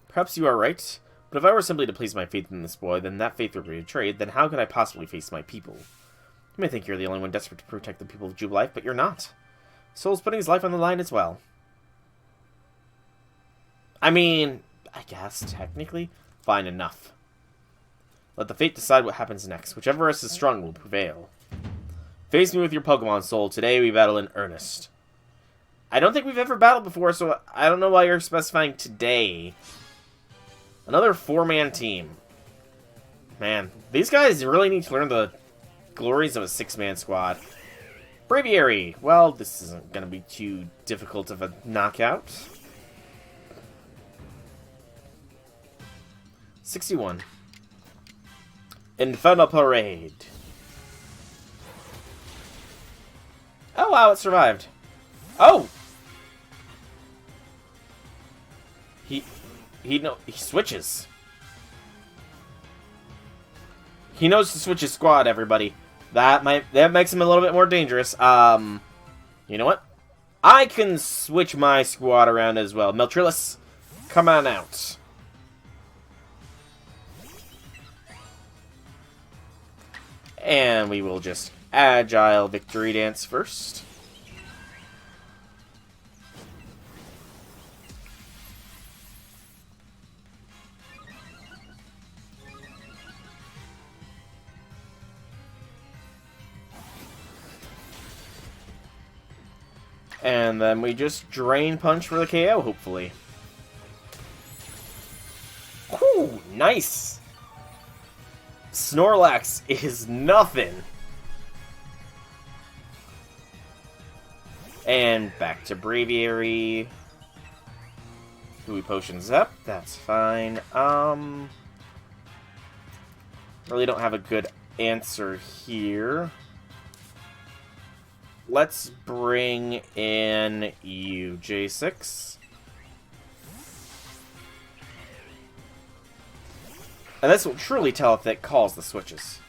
Perhaps you are right, but if I were simply to place my faith in this boy, then that faith would be betrayed, then how could I possibly face my people? You may think you're the only one desperate to protect the people of Jubilife, but you're not. Soul's putting his life on the line as well. I mean, I guess, technically, fine enough. Let the fate decide what happens next. Whichever is strong will prevail. Face me with your Pokemon, Soul. Today we battle in earnest. I don't think we've ever battled before, so I don't know why you're specifying today. Another 4-man team. Man, these guys really need to learn the glories of a 6-man squad. Braviary. Well, this isn't going to be too difficult of a knockout. 61. Infernal Parade. Oh, wow, it survived. Oh! He switches. He knows to switch his squad, everybody. That makes him a little bit more dangerous. You know what? I can switch my squad around as well. Meltrilus, come on out. And we will just Agile Victory Dance first. And then we just Drain Punch for the KO, hopefully. Whew, nice! Snorlax is nothing. And back to Braviary. Hooey Potions up, that's fine. Really don't have a good answer here. Let's bring in you, J6. And this will truly tell if it calls the switches.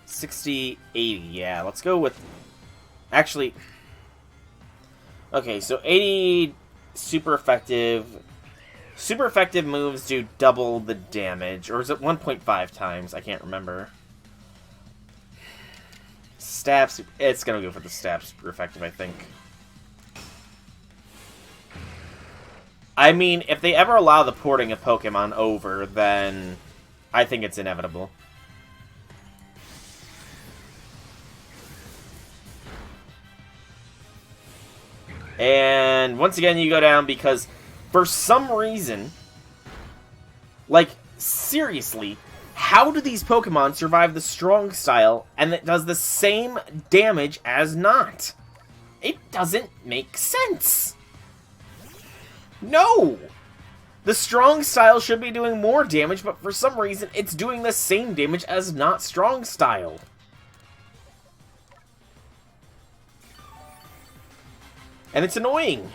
60, 80, yeah, let's go with... Actually... Okay, so 80 super effective. Super effective moves do double the damage. Or is it 1.5 times? I can't remember. Stab super... It's gonna go for the stab super effective, I think. I mean, if they ever allow the porting of Pokemon over, then I think it's inevitable. And once again, you go down because for some reason, like, seriously, how do these Pokemon survive the strong style and it does the same damage as not? It doesn't make sense. No! The strong style should be doing more damage, but for some reason, it's doing the same damage as not strong style. And it's annoying.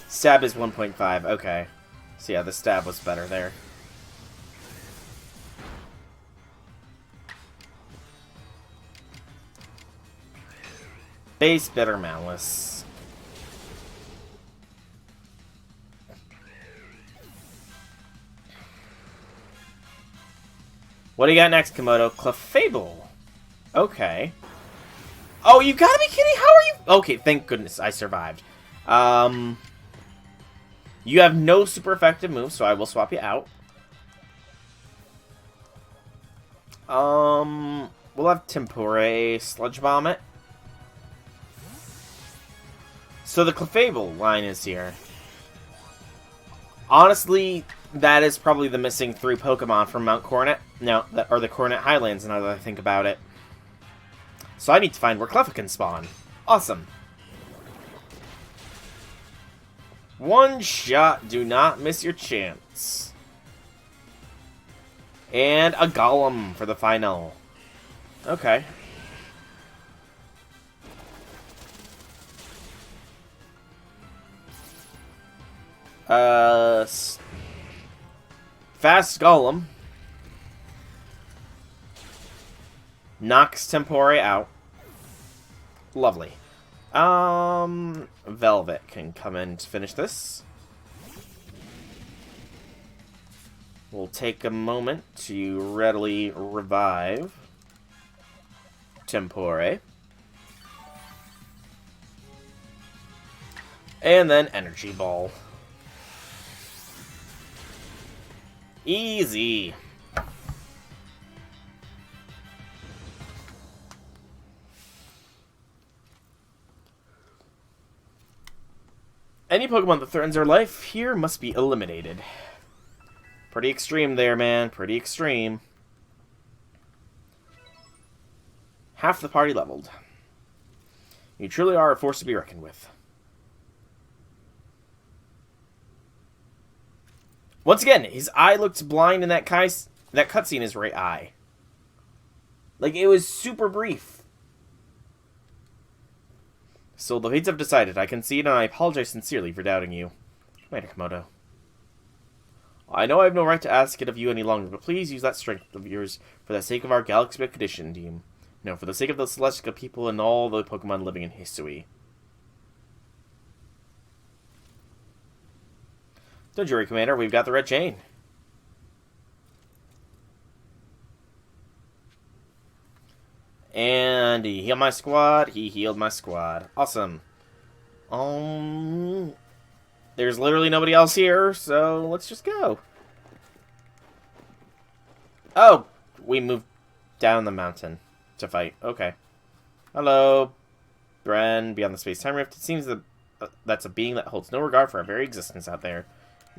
Stab is 1.5, okay. So yeah, the stab was better there. Base Bitter Malice. What do you got next, Komodo? Clefable. Okay. Oh, you gotta be kidding! How are you? Okay, thank goodness I survived. You have no super effective moves, so I will swap you out. We'll have Tempore Sludge Bomb it. So the Clefable line is here. Honestly, that is probably the missing 3 Pokemon from Mount Coronet. No, or the Coronet Highlands, now that I think about it. So I need to find where Cleffa can spawn. Awesome. One shot, do not miss your chance. And a Golem for the final. Okay. Fast Golem. Knocks Tempore out. Lovely. Velvet can come in to finish this. We'll take a moment to readily revive Tempore. And then Energy Ball. Easy. Any Pokemon that threatens our life here must be eliminated. Pretty extreme there, man. Pretty extreme. Half the party leveled. You truly are a force to be reckoned with. Once again, his eye looked blind in that cutscene, his right eye. Like, it was super brief. So the fates have decided. I concede, and I apologize sincerely for doubting you. Later, Komodo. I know I have no right to ask it of you any longer, but please use that strength of yours for the sake of our Galaxy Expedition team. No, for the sake of the Celestica people and all the Pokemon living in Hisui. Don't you worry, Commander. We've got the red chain. And he healed my squad. He healed my squad. Awesome. There's literally nobody else here, so let's just go. Oh, we moved down the mountain to fight. Okay. Hello, Bren. Beyond the space-time rift, it seems that that's a being that holds no regard for our very existence out there.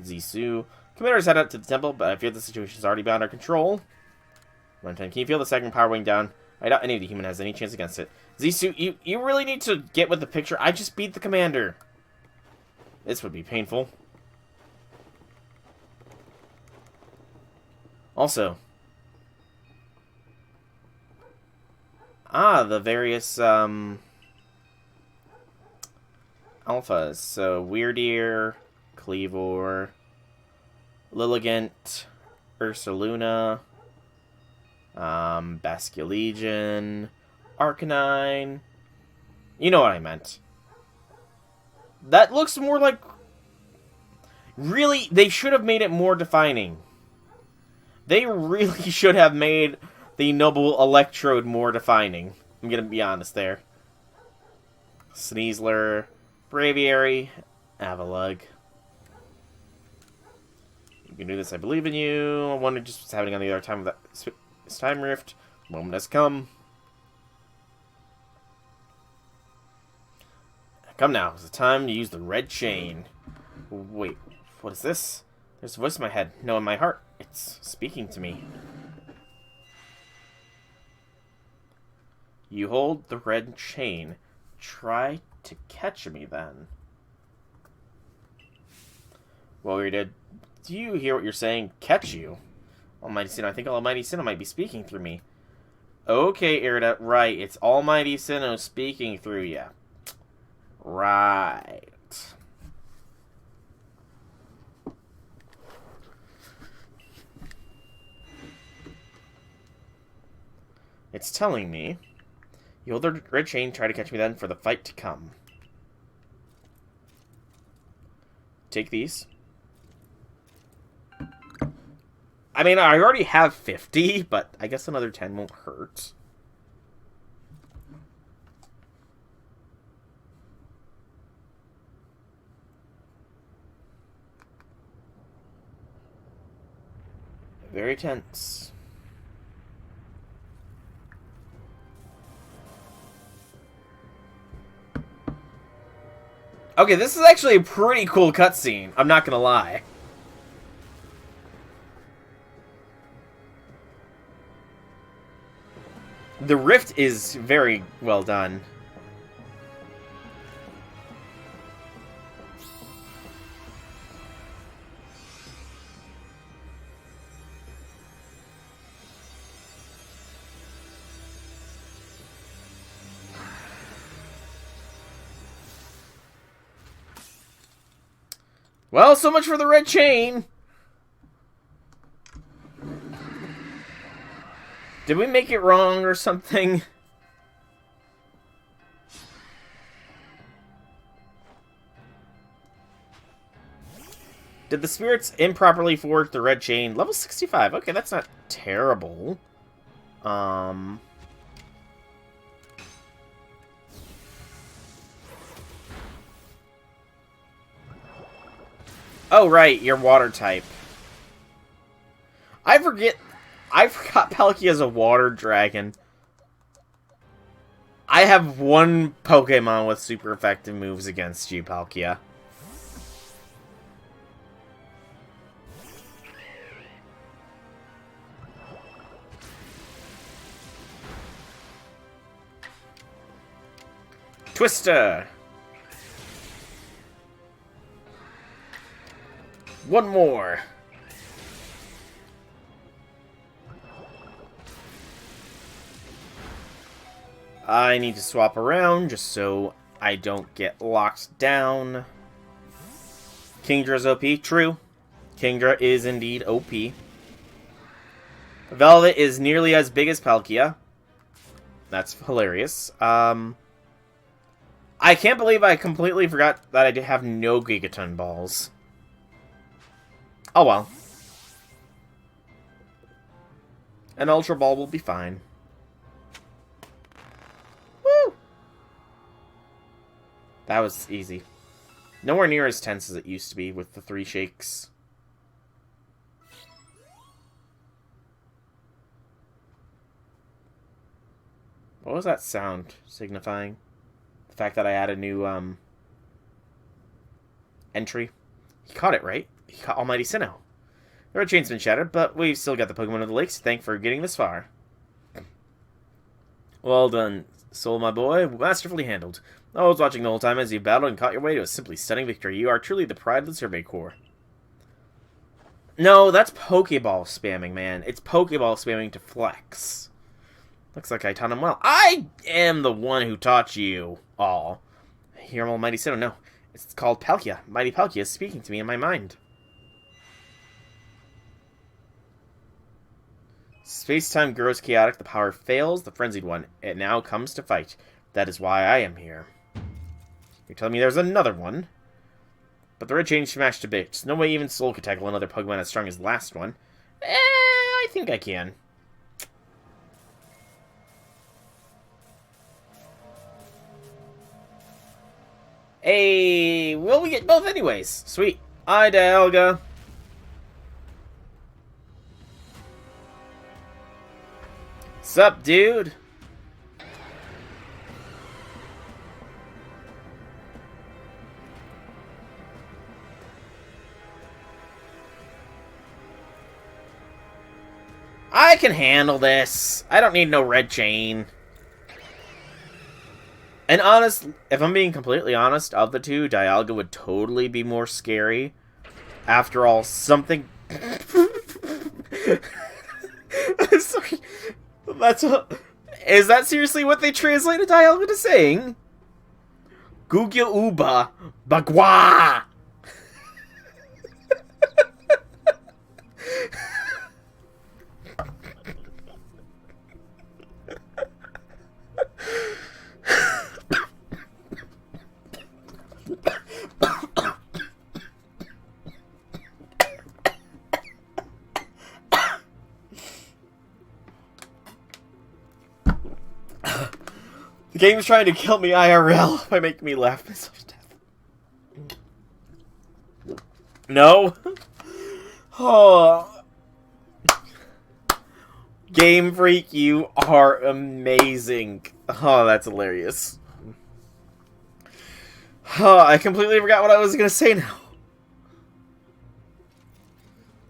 Zisu. Commanders head out to the temple, but I fear the situation is already beyond our control. 110. Can you feel the second power wing down? I doubt any of the human has any chance against it. Zisu, you really need to get with the picture. I just beat the commander. This would be painful. Also. The various, alphas. So, Weirdeer, Cleavor, Lilligant, Ursaluna, Basculegion, Arcanine. You know what I meant. That looks more like... Really, they should have made it more defining. They really should have made the Noble Electrode more defining. I'm gonna be honest there. Sneasler, Braviary, Avalugg. You can do this, I believe in you. I wonder just what's happening on the other time of that this time rift. Moment has come. Come now, it's the time to use the red chain. Wait, what is this? There's a voice in my head, no, in my heart. It's speaking to me. You hold the red chain. Try to catch me, then. Well, we did. Do you hear what you're saying? Catch you? Almighty Sinnoh, I think Almighty Sinnoh might be speaking through me. Okay, Irida, right. It's Almighty Sinnoh speaking through you. Right. It's telling me, you hold the red chain, try to catch me then for the fight to come. Take these. I mean, I already have 50, but I guess another 10 won't hurt. Very tense. Okay, this is actually a pretty cool cutscene. I'm not gonna lie. The rift is very well done. Well, so much for the red chain. Did we make it wrong or something? Did the spirits improperly forge the red chain? Level 65. Okay, that's not terrible. Oh, right, you're water type. I forgot Palkia is a water dragon. I have one Pokemon with super effective moves against you, Palkia. Twister! One more. I need to swap around just so I don't get locked down. Kingdra's OP. True. Kingdra is indeed OP. Velvet is nearly as big as Palkia. That's hilarious. I can't believe I completely forgot that I have no Gigaton balls. Oh well. An Ultra Ball will be fine. Woo! That was easy. Nowhere near as tense as it used to be with the 3 shakes. What was that sound signifying? The fact that I added a new, entry? He caught it, right? He caught Almighty Sinnoh. The red chain's been shattered, but we've still got the Pokemon of the lakes to thank for getting this far. Well done, Soul, my boy. Masterfully handled. I was watching the whole time as you battled and caught your way to a simply stunning victory. You are truly the pride of the Survey Corps. No, that's Pokeball spamming, man. It's Pokeball spamming to flex. Looks like I taught him well. I am the one who taught you all. Here, Almighty Sinnoh. No, it's called Palkia. Mighty Palkia is speaking to me in my mind. Space-time grows chaotic. The power fails. The frenzied one. It now comes to fight. That is why I am here. You're telling me there's another one? But the red chain smashed to bits. No way even Soul could tackle another Pokemon as strong as the last one. I think I can. Hey, well, we get both anyways. Sweet. Hi, Dialga. Sup, dude? I can handle this. I don't need no red chain. And honest, if I'm being completely honest, of the two, Dialga would totally be more scary. After all, something... Sorry. That's a... Is that seriously what they translated Dialga to saying? Gugya Uba Bagwa! The game's trying to kill me IRL by making me laugh myself to death. No? Oh. Game Freak, you are amazing. Oh, that's hilarious. Oh, I completely forgot what I was going to say now.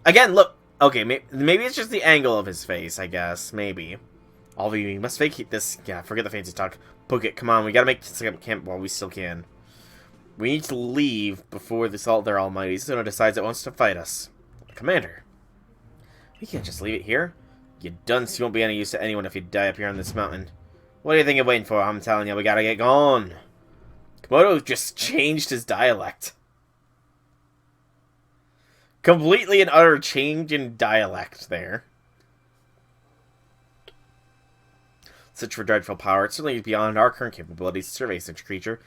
Again, look. Okay, maybe it's just the angle of his face, I guess. Maybe. All of you must vacate this. Yeah, forget the fancy talk. Book it. Come on, we gotta make this camp while we still can. We need to leave before the Assault their Almighty Sinnoh decides it wants to fight us. Commander, we can't just leave it here. You dunce, you won't be any use to anyone if you die up here on this mountain. What do you think you're waiting for? I'm telling you, we gotta get going. Komodo just changed his dialect. Completely and utter change in dialect there. Such for dreadful power, it's certainly beyond our current capabilities to survey such a creature.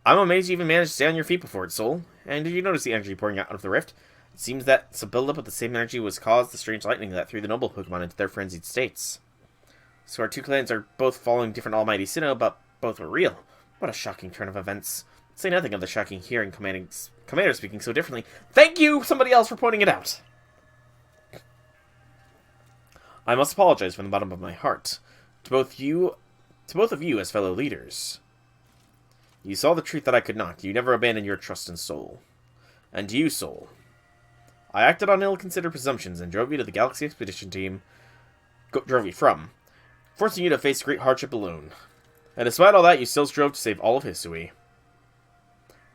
I'm amazed you even managed to stay on your feet before it, Soul. And did you notice the energy pouring out of the rift? It seems that some buildup of the same energy was caused the strange lightning that threw the noble Pokemon into their frenzied states. So our two clans are both following different Almighty Sinnoh, but both were real. What a shocking turn of events. Say nothing of the shocking hearing Commander speaking so differently. Thank you, somebody else, for pointing it out. I must apologize from the bottom of my heart. To both of you as fellow leaders. You saw the truth that I could not. You never abandoned your trust in Soul. And you, Soul. I acted on ill-considered presumptions and drove you to the Galaxy Expedition team. Drove you from. Forcing you to face great hardship alone. And despite all that, you still strove to save all of Hisui.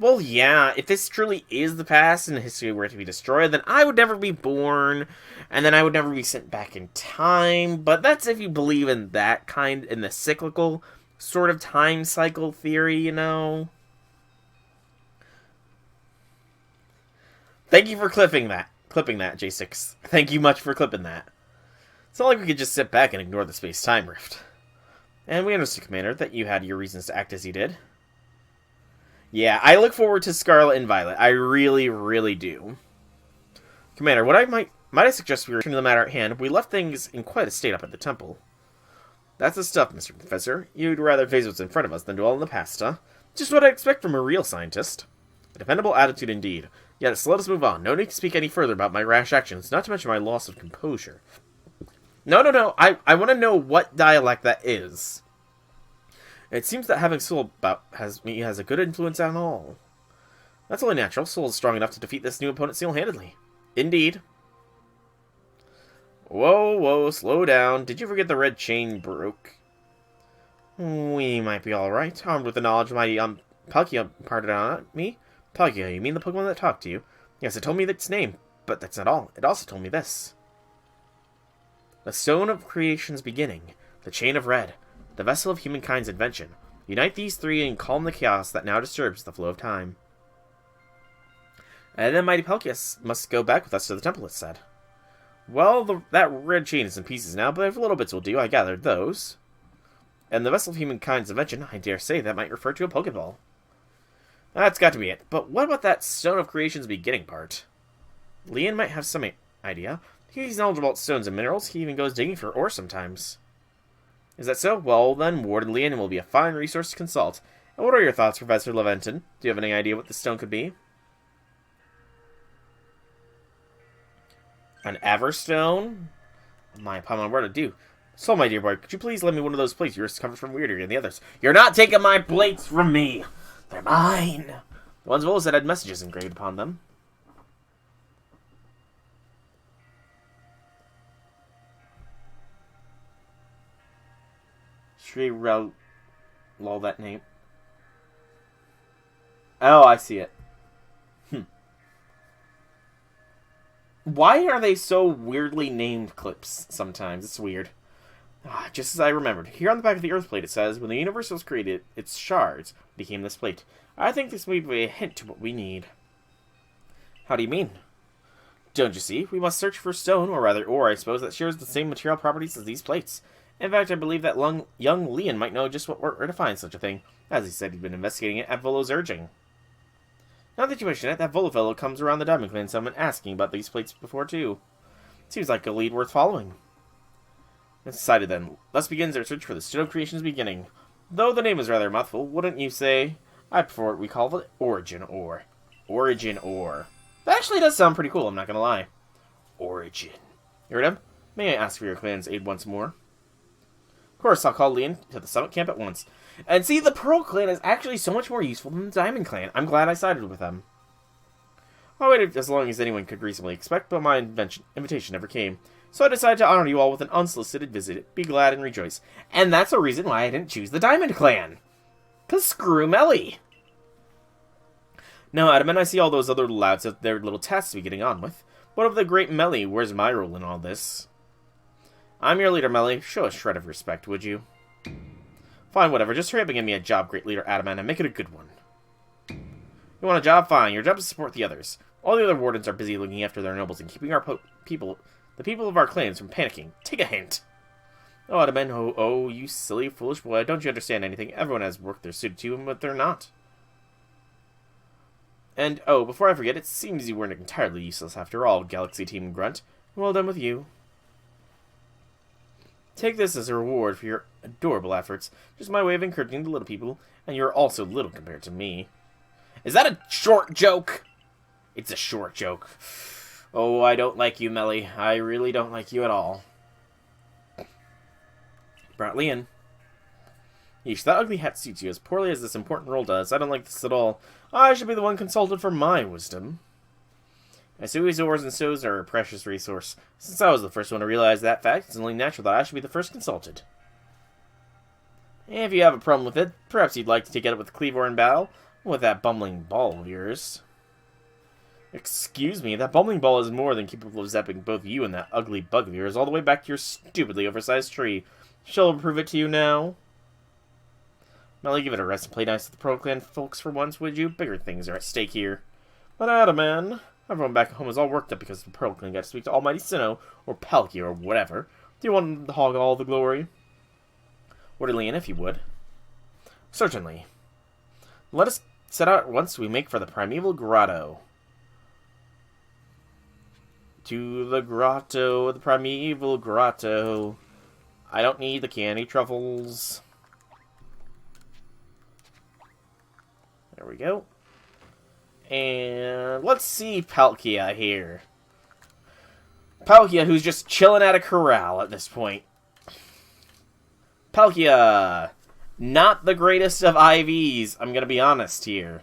Well, yeah, if this truly is the past and Hisui were to be destroyed, then I would never be born, and then I would never be sent back in time, but that's if you believe in that kind, in the cyclical sort of time cycle theory, you know? Thank you for clipping that, J6. Thank you much for clipping that. It's not like we could just sit back and ignore the space-time rift. And we understood, Commander, that you had your reasons to act as you did. Yeah, I look forward to Scarlet and Violet. I really, really do. Commander, what might I suggest we return to the matter at hand? We left things in quite a state up at the temple. That's the stuff, Mr. Professor. You'd rather face what's in front of us than dwell in the past, huh? Just what I'd expect from a real scientist. A dependable attitude indeed. Yes, let us move on. No need to speak any further about my rash actions, not to mention my loss of composure. No. I want to know what dialect that is. It seems that having Soul about has a good influence on all. That's only natural. Soul is strong enough to defeat this new opponent single-handedly. Indeed. Whoa, whoa, slow down. Did you forget the red chain broke? We might be alright, armed with the knowledge my Palkia imparted on me. Palkia, you mean the Pokemon that talked to you? Yes, it told me its name, but that's not all. It also told me this. The Stone of Creation's beginning, the Chain of Red, the Vessel of Humankind's invention. Unite these three and calm the chaos that now disturbs the flow of time. And then mighty Palkia must go back with us to the temple, it said. Well, that red chain is in pieces now, but if little bits will do, I gathered those. And the Vessel of Humankind's invention, I dare say that might refer to a Pokeball. That's got to be it. But what about that Stone of Creation's beginning part? Leon might have some idea. He's knowledgeable about stones and minerals. He even goes digging for ore sometimes. Is that so? Well, then, Warden Leon will be a fine resource to consult. And what are your thoughts, Professor Leventon? Do you have any idea what the stone could be? An Everstone? Upon my word, I do. So, my dear boy, could you please lend me one of those plates? Yours comes from weirder than the others. You're not taking my plates from me! They're mine! The ones Volo said had messages engraved upon them. Lol, that name. Oh, I see it. Why are they so weirdly named clips sometimes? It's weird. Just as I remembered. Here on the back of the Earth plate it says, when the universe was created, its shards became this plate. I think this may be a hint to what we need. How do you mean? Don't you see? We must search for stone, or rather ore, I suppose, that shares the same material properties as these plates. In fact, I believe that young Leon might know just where to find such a thing, as he said he'd been investigating it at Volo's urging. Now that you mention it, that Volo fellow comes around the Diamond Clan summit asking about these plates before, too. Seems like a lead worth following. It's decided then. Thus begins our search for the Stone of Creation's beginning. Though the name is rather a mouthful, wouldn't you say? I prefer what we call it Origin Ore. Origin Ore. That actually does sound pretty cool, I'm not gonna lie. Origin. You heard him? May I ask for your clan's aid once more? Of course, I'll call Leon to the summit camp at once. And see, the Pearl Clan is actually so much more useful than the Diamond Clan. I'm glad I sided with them. I waited as long as anyone could reasonably expect, but my invitation never came. So I decided to honor you all with an unsolicited visit. Be glad and rejoice. And that's a reason why I didn't choose the Diamond Clan. 'Cause screw Melly. Now, Adam, and I see all those other lads have their little tasks to be getting on with. What of the great Melly? Where's my role in all this? I'm your leader, Melly. Show a shred of respect, would you? Fine, whatever. Just hurry up and give me a job, great leader Adamant, and make it a good one. You want a job? Fine. Your job is to support the others. All the other wardens are busy looking after their nobles and keeping our the people of our clans from panicking. Take a hint. Oh, Adamant, oh, you silly, foolish boy. Don't you understand anything? Everyone has work they're suited to, but they're not. And, oh, before I forget, it seems you weren't entirely useless after all, Galaxy Team Grunt. Well done with you. Take this as a reward for your adorable efforts. Just my way of encouraging the little people, and you're also little compared to me. Is that a short joke? It's a short joke. Oh, I don't like you, Melly. I really don't like you at all. Brought Leon. Yeesh, that ugly hat suits you as poorly as this important role does. I don't like this at all. I should be the one consulted for my wisdom. Hisui's ores and stones are a precious resource. Since I was the first one to realize that fact, it's only natural that I should be the first consulted. If you have a problem with it, perhaps you'd like to take it up with Cleavor in battle, with that bumbling ball of yours. Excuse me, that bumbling ball is more than capable of zapping both you and that ugly bug of yours all the way back to your stupidly oversized tree. Shall I prove it to you now? Melly, give it a rest and play nice with the Pro Clan folks for once, would you? Bigger things are at stake here. But Adaman, everyone back at home is all worked up because the Pearl Clan got to speak to Almighty Sinnoh, or Palkia, or whatever. Do you want to hog all the glory? Order Leon, if you would. Certainly. Let us set out at once. We make for the Primeval Grotto. To the grotto, the Primeval Grotto. I don't need the candy truffles. There we go. And let's see Palkia here. Palkia, who's just chilling at a corral at this point. Palkia, not the greatest of IVs, I'm gonna be honest here.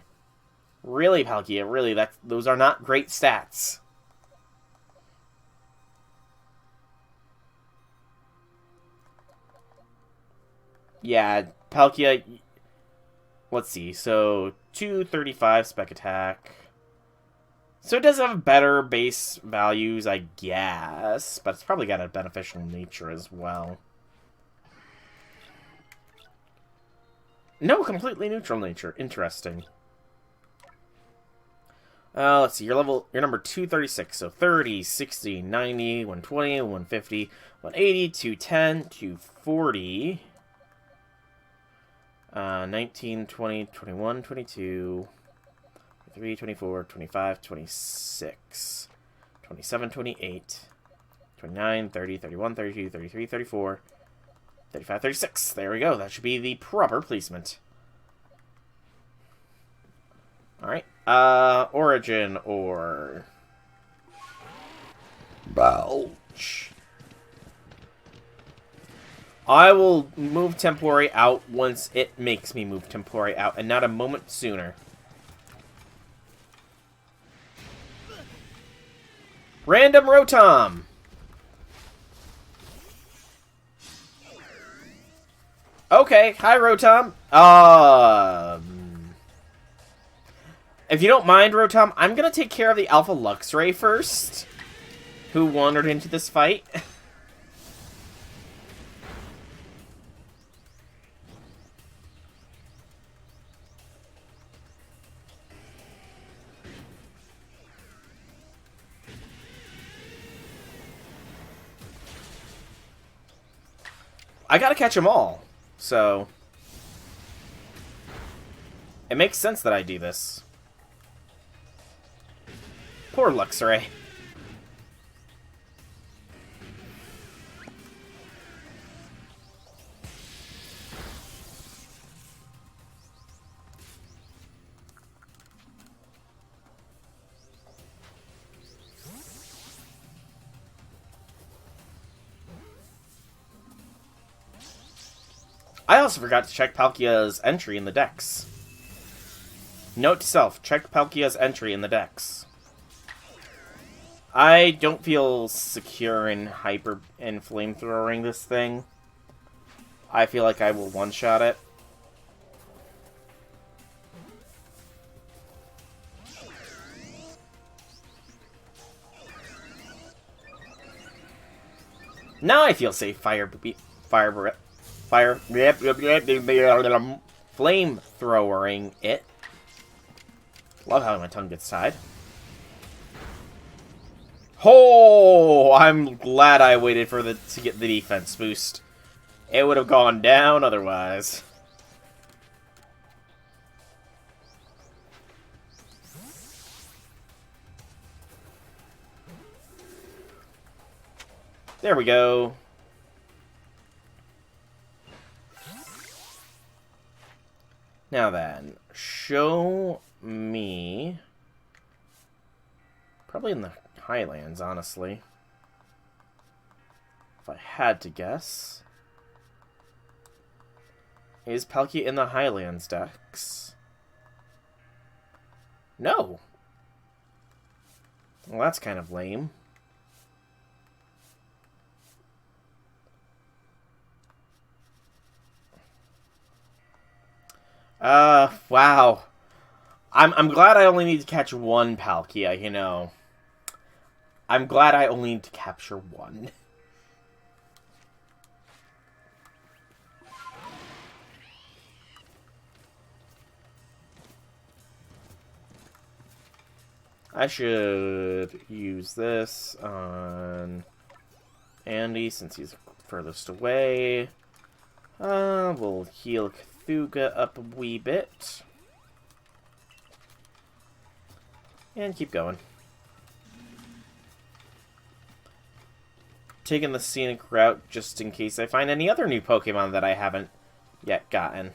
Really, Palkia, really, those are not great stats. Yeah, Palkia... Let's see, so 235 spec attack. So it does have better base values, I guess, but it's probably got a beneficial nature as well. No, completely neutral nature. Interesting. Let's see, you're number 236, so 30, 60, 90, 120, 150, 180, 210, 240... 19, 20, 21, 22, 23, 24, 25, 26, 27, 28, 29, 30, 31, 32, 33, 34, 35, 36. There we go. That should be the proper placement. Alright. Origin or... Belch. I will move Temporary out once it makes me move Temporary out, and not a moment sooner. Random Rotom! Okay, hi Rotom. If you don't mind, Rotom, I'm gonna take care of the Alpha Luxray first, who wandered into this fight. I gotta catch them all, so... It makes sense that I do this. Poor Luxray. I also forgot to check Palkia's entry in the Dex. Note to self, check Palkia's entry in the Dex. I don't feel secure in flamethrowing this thing. I feel like I will one-shot it. Now I feel safe flamethrowering it. Love how my tongue gets tied. Oh, I'm glad I waited for to get the defense boost. It would have gone down otherwise. There we go. Now then, show me... Probably in the Highlands, honestly. If I had to guess. Is Palkia in the Highlands Dex? No. Well, that's kind of lame. Wow. I'm glad I only need to catch one Palkia, you know. I'm glad I only need to capture one. I should use this on Andy since he's furthest away. We'll heal Cthulhu up a wee bit. And keep going. Taking the scenic route just in case I find any other new Pokemon that I haven't yet gotten.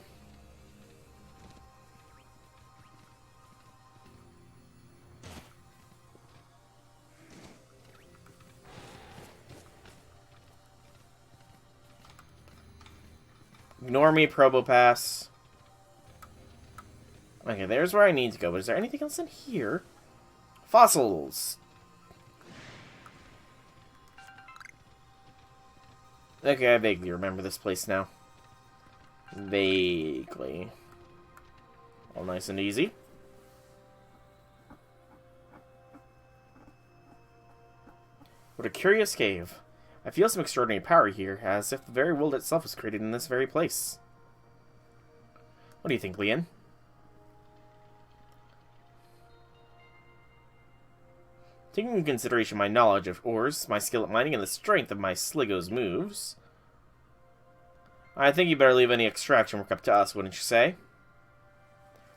Ignore me, Probopass. Okay, there's where I need to go. But is there anything else in here? Fossils! Okay, I vaguely remember this place now. Vaguely. All nice and easy. What a curious cave. I feel some extraordinary power here, as if the very world itself was created in this very place. What do you think, Leon? Taking into consideration my knowledge of ores, my skill at mining, and the strength of my Sligo's moves, I think you better leave any extraction work up to us, wouldn't you say?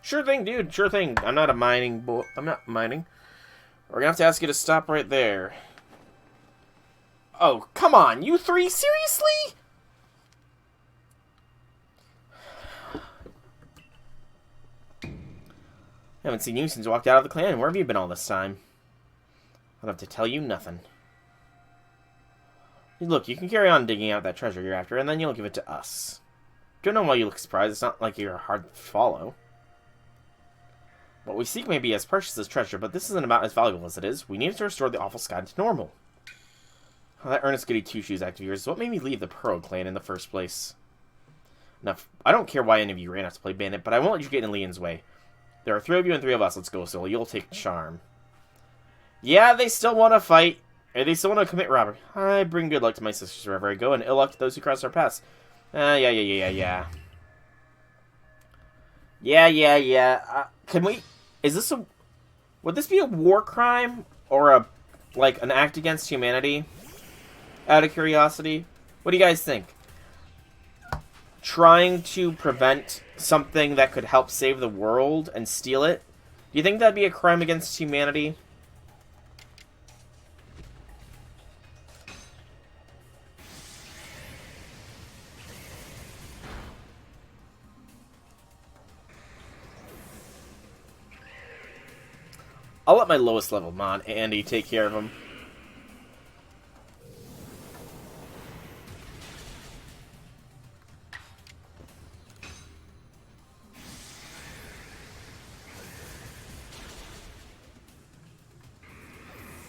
Sure thing, dude. Sure thing. I'm not a mining boy. I'm not mining. We're gonna have to ask you to stop right there. Oh, come on, you three? Seriously? I haven't seen you since you walked out of the clan. Where have you been all this time? I don't have to tell you nothing. Look, you can carry on digging out that treasure you're after, and then you'll give it to us. Don't know why you look surprised. It's not like you're hard to follow. What we seek may be as precious as treasure, but this isn't about as valuable as it is. We need to restore the awful sky to normal. Oh, that earnest goody two-shoes act of yours is what made me leave the Pearl clan in the first place. Now, I don't care why any of you ran out to play bandit, but I won't let you get in Leon's way. There are 3 of you and 3 of us. Let's go, Soul. You'll take charm. Yeah, they still want to fight. Or they still want to commit robbery. I bring good luck to my sisters wherever I go, and ill luck to those who cross our paths. Yeah. Can we... Is this a... Would this be a war crime? Or a... Like, an act against humanity? Out of curiosity? What do you guys think? Trying to prevent something that could help save the world and steal it? Do you think that'd be a crime against humanity? I'll let my lowest level mod, Andy, take care of him.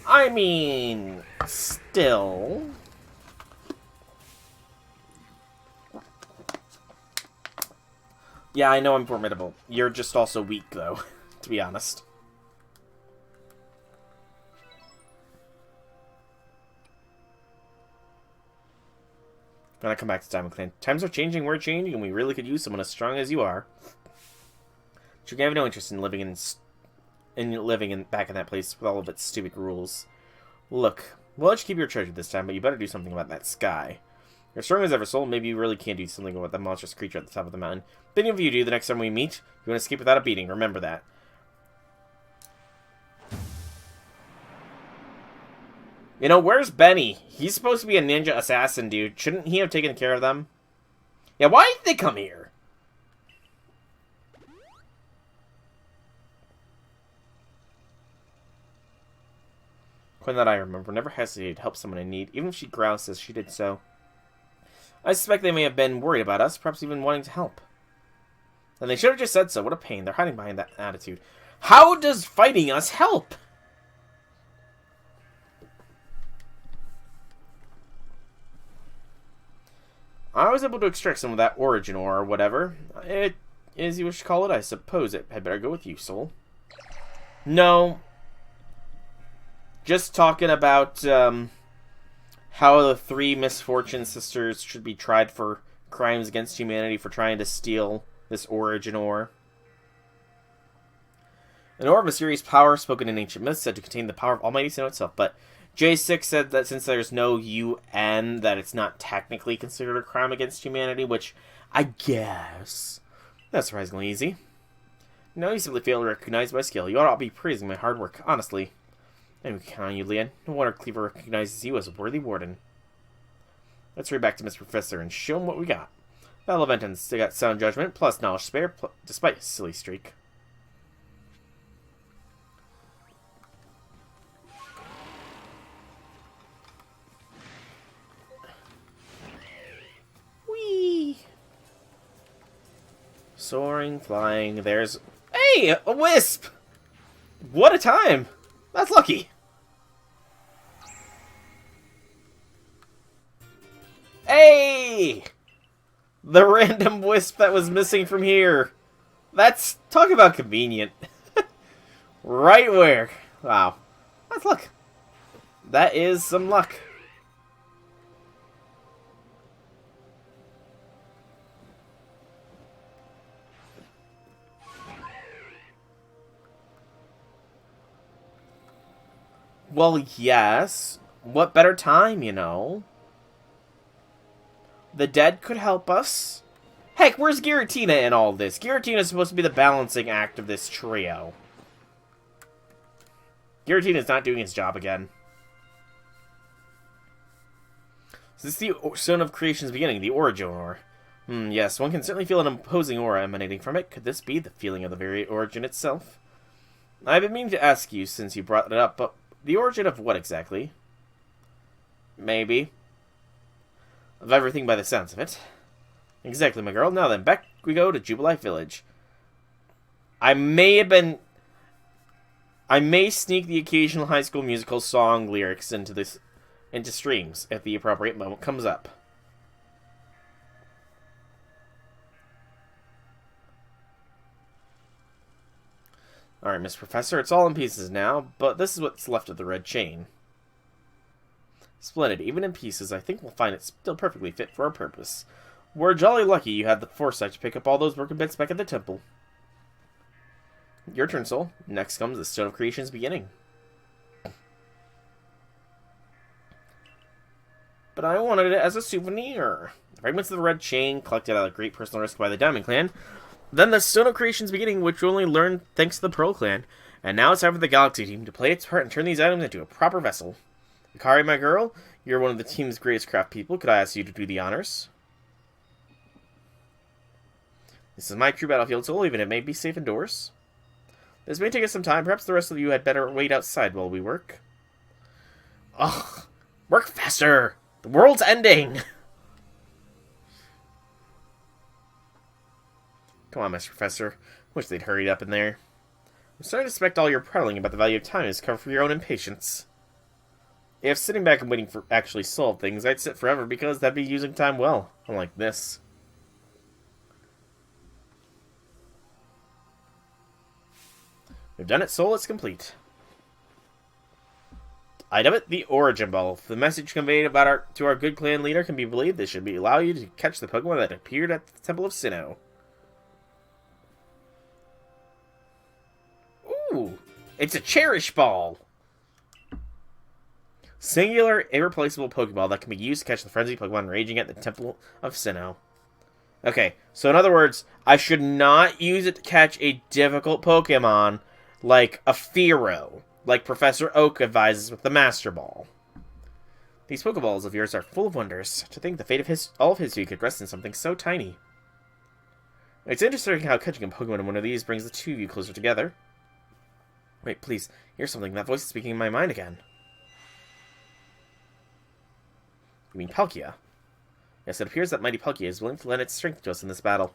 I mean, still... Yeah, I know I'm formidable. You're just also weak, though, to be honest. Gonna come back to Diamond Clan. Times are changing, we're changing, and we really could use someone as strong as you are. But you have no interest in living back in that place with all of its stupid rules. Look, we'll let you keep your treasure this time, but you better do something about that sky. You're strong as ever, Soul. Maybe you really can do something about that monstrous creature at the top of the mountain. But if you do, the next time we meet, you won't escape without a beating. Remember that. You know, where's Benny? He's supposed to be a ninja assassin, dude. Shouldn't he have taken care of them? Yeah, why did they come here? Quinn that I remember never hesitated to help someone in need, even if she growls as she did so. I suspect they may have been worried about us, perhaps even wanting to help. And they should have just said so. What a pain. They're hiding behind that attitude. How does fighting us help? I was able to extract some of that origin ore or whatever. It is you wish to call it, I suppose it had better go with you, Soul. No. Just talking about how the 3 misfortune sisters should be tried for crimes against humanity for trying to steal this origin ore. An ore of mysterious power spoken in ancient myths said to contain the power of Almighty Sin itself, but J6 said that since there's no UN, that it's not technically considered a crime against humanity, which I guess that's surprisingly easy. No, you simply fail to recognize my skill. You ought to be praising my hard work, honestly. And we count on you, Leon. No wonder Cleaver recognizes you as a worthy warden. Let's hurry back to Mr. Professor and show him what we got. Battle of Entons, they got sound judgment, plus knowledge spare, despite his silly streak. Whee! Soaring, flying, there's... Hey! A wisp! What a time! That's lucky. Hey! The random wisp that was missing from here. That's... Talk about convenient. Right where... Wow. That's luck. That is some luck. Well, yes. What better time, you know? The dead could help us. Heck, where's Giratina in all this? Giratina is supposed to be the balancing act of this trio. Giratina's not doing his job again. Is this the Stone of Creation's beginning, the Origin Ore? Yes, one can certainly feel an imposing aura emanating from it. Could this be the feeling of the very origin itself? I've been meaning to ask you since you brought it up, but the origin of what exactly? Maybe. Of everything by the sounds of it. Exactly, my girl. Now then, back we go to Jubilife Village. I may sneak the occasional High School Musical song lyrics into streams if the appropriate moment comes up. Alright, Miss Professor, it's all in pieces now, but this is what's left of the red chain. Splendid. Even in pieces, I think we'll find it still perfectly fit for our purpose. We're jolly lucky you had the foresight to pick up all those broken bits back at the temple. Your turn, Soul. Next comes the Stone of Creation's beginning. But I wanted it as a souvenir. The fragments of the red chain, collected at a great personal risk by the Diamond Clan. Then the Stone of Creation's beginning, which we only learned thanks to the Pearl Clan. And now it's time for the Galaxy team to play its part and turn these items into a proper vessel. Akari, my girl, you're one of the team's greatest craft people. Could I ask you to do the honors? This is my true battlefield, Soul, even if it may be safe indoors. This may take us some time. Perhaps the rest of you had better wait outside while we work. Ugh! Work faster! The world's ending! Come on, Mr. Professor. Wish they'd hurried up in there. I'm starting to suspect all your prattling about the value of time is covered for your own impatience. If sitting back and waiting for actually solve things, I'd sit forever because that'd be using time well, unlike this. We've done it, Soul. It's complete. I dub it the Origin Ball. If the message conveyed about to our good clan leader can be believed, this should allow you to catch the Pokemon that appeared at the Temple of Sinnoh. Ooh! It's a Cherish Ball! Singular, irreplaceable Pokeball that can be used to catch the frenzied Pokemon raging at the Temple of Sinnoh. Okay, so in other words, I should not use it to catch a difficult Pokemon like a Fearow, like Professor Oak advises with the Master Ball. These Pokeballs of yours are full of wonders. To think the fate of all of history could rest in something so tiny. It's interesting how catching a Pokemon in one of these brings the two of you closer together. Wait, please, here's something. That voice is speaking in my mind again. You mean Palkia? Yes, it appears that mighty Palkia is willing to lend its strength to us in this battle.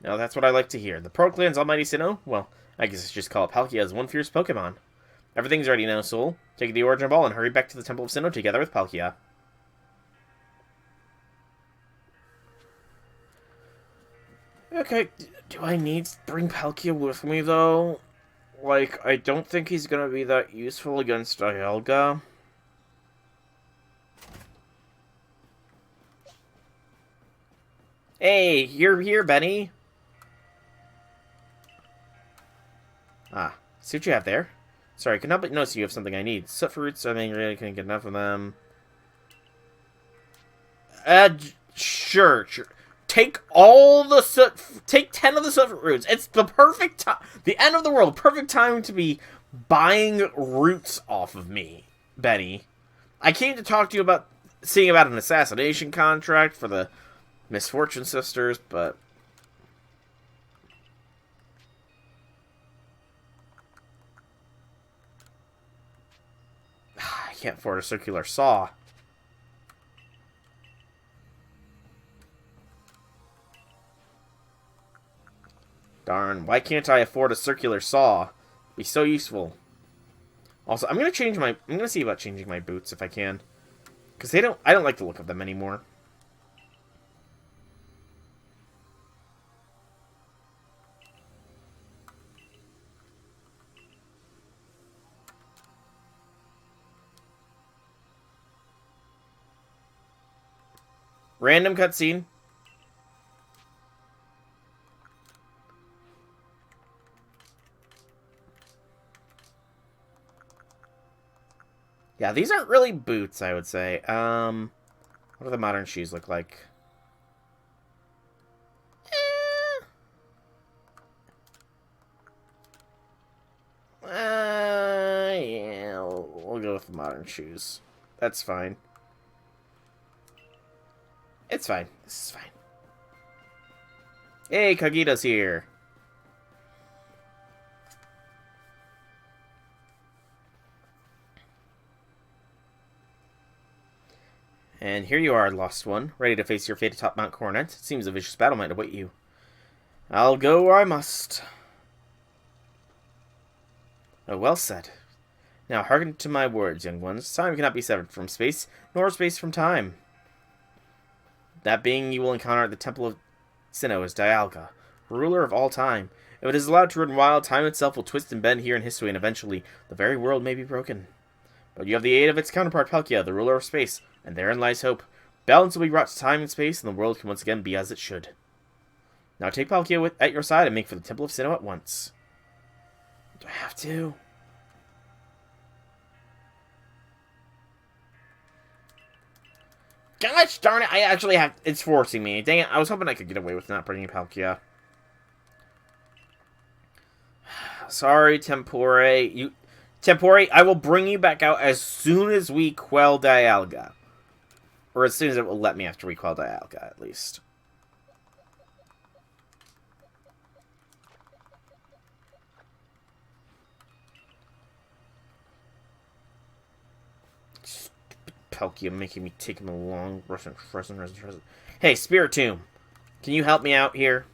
Now that's what I like to hear. The Pearl Clan's almighty Sinnoh? Well, I guess I should just call it Palkia as one fierce Pokemon. Everything's ready now, Soul. Take the Origin Ball and hurry back to the Temple of Sinnoh together with Palkia. Okay, do I need to bring Palkia with me, though? Like, I don't think he's gonna be that useful against Dialga. Hey, you're here, Benny. Ah, see what you have there. Sorry, I could not but notice you have something I need. Soot fruits, I think I really couldn't get enough of them. Sure. Take all the soot, take 10 of the soot roots. It's the perfect time, the end of the world, perfect time to be buying roots off of me, Benny. I came to talk to you about seeing about an assassination contract for the Misfortune Sisters, but I can't afford a circular saw. Darn, why can't I afford a circular saw? It'd be so useful. Also, I'm gonna see about changing my boots if I can. Because I don't like the look of them anymore. Random cutscene. Yeah, these aren't really boots, I would say. What do the modern shoes look like? Yeah, we'll go with the modern shoes. That's fine. It's fine. This is fine. Hey, Kagita's here. And here you are, Lost One, ready to face your fate atop Mount Coronet. It seems a vicious battle might await you. I'll go where I must. Oh, well said. Now hearken to my words, young ones. Time cannot be severed from space, nor space from time. That being, you will encounter at the Temple of Sinnoh as Dialga, ruler of all time. If it is allowed to run wild, time itself will twist and bend here in Hisui, and eventually, the very world may be broken. But you have the aid of its counterpart, Palkia, the ruler of space, and therein lies hope. Balance will be brought to time and space, and the world can once again be as it should. Now take Palkia at your side and make for the Temple of Sinnoh at once. Do I have to? Gosh darn it, I actually have... It's forcing me. Dang it, I was hoping I could get away with not bringing Palkia. Sorry, Tempore. Tempore, I will bring you back out as soon as we quell Dialga. Or as soon as it will let me after we quell Dialga, at least. Palkia making me take him along. Hey, Spiritomb. Can you help me out here?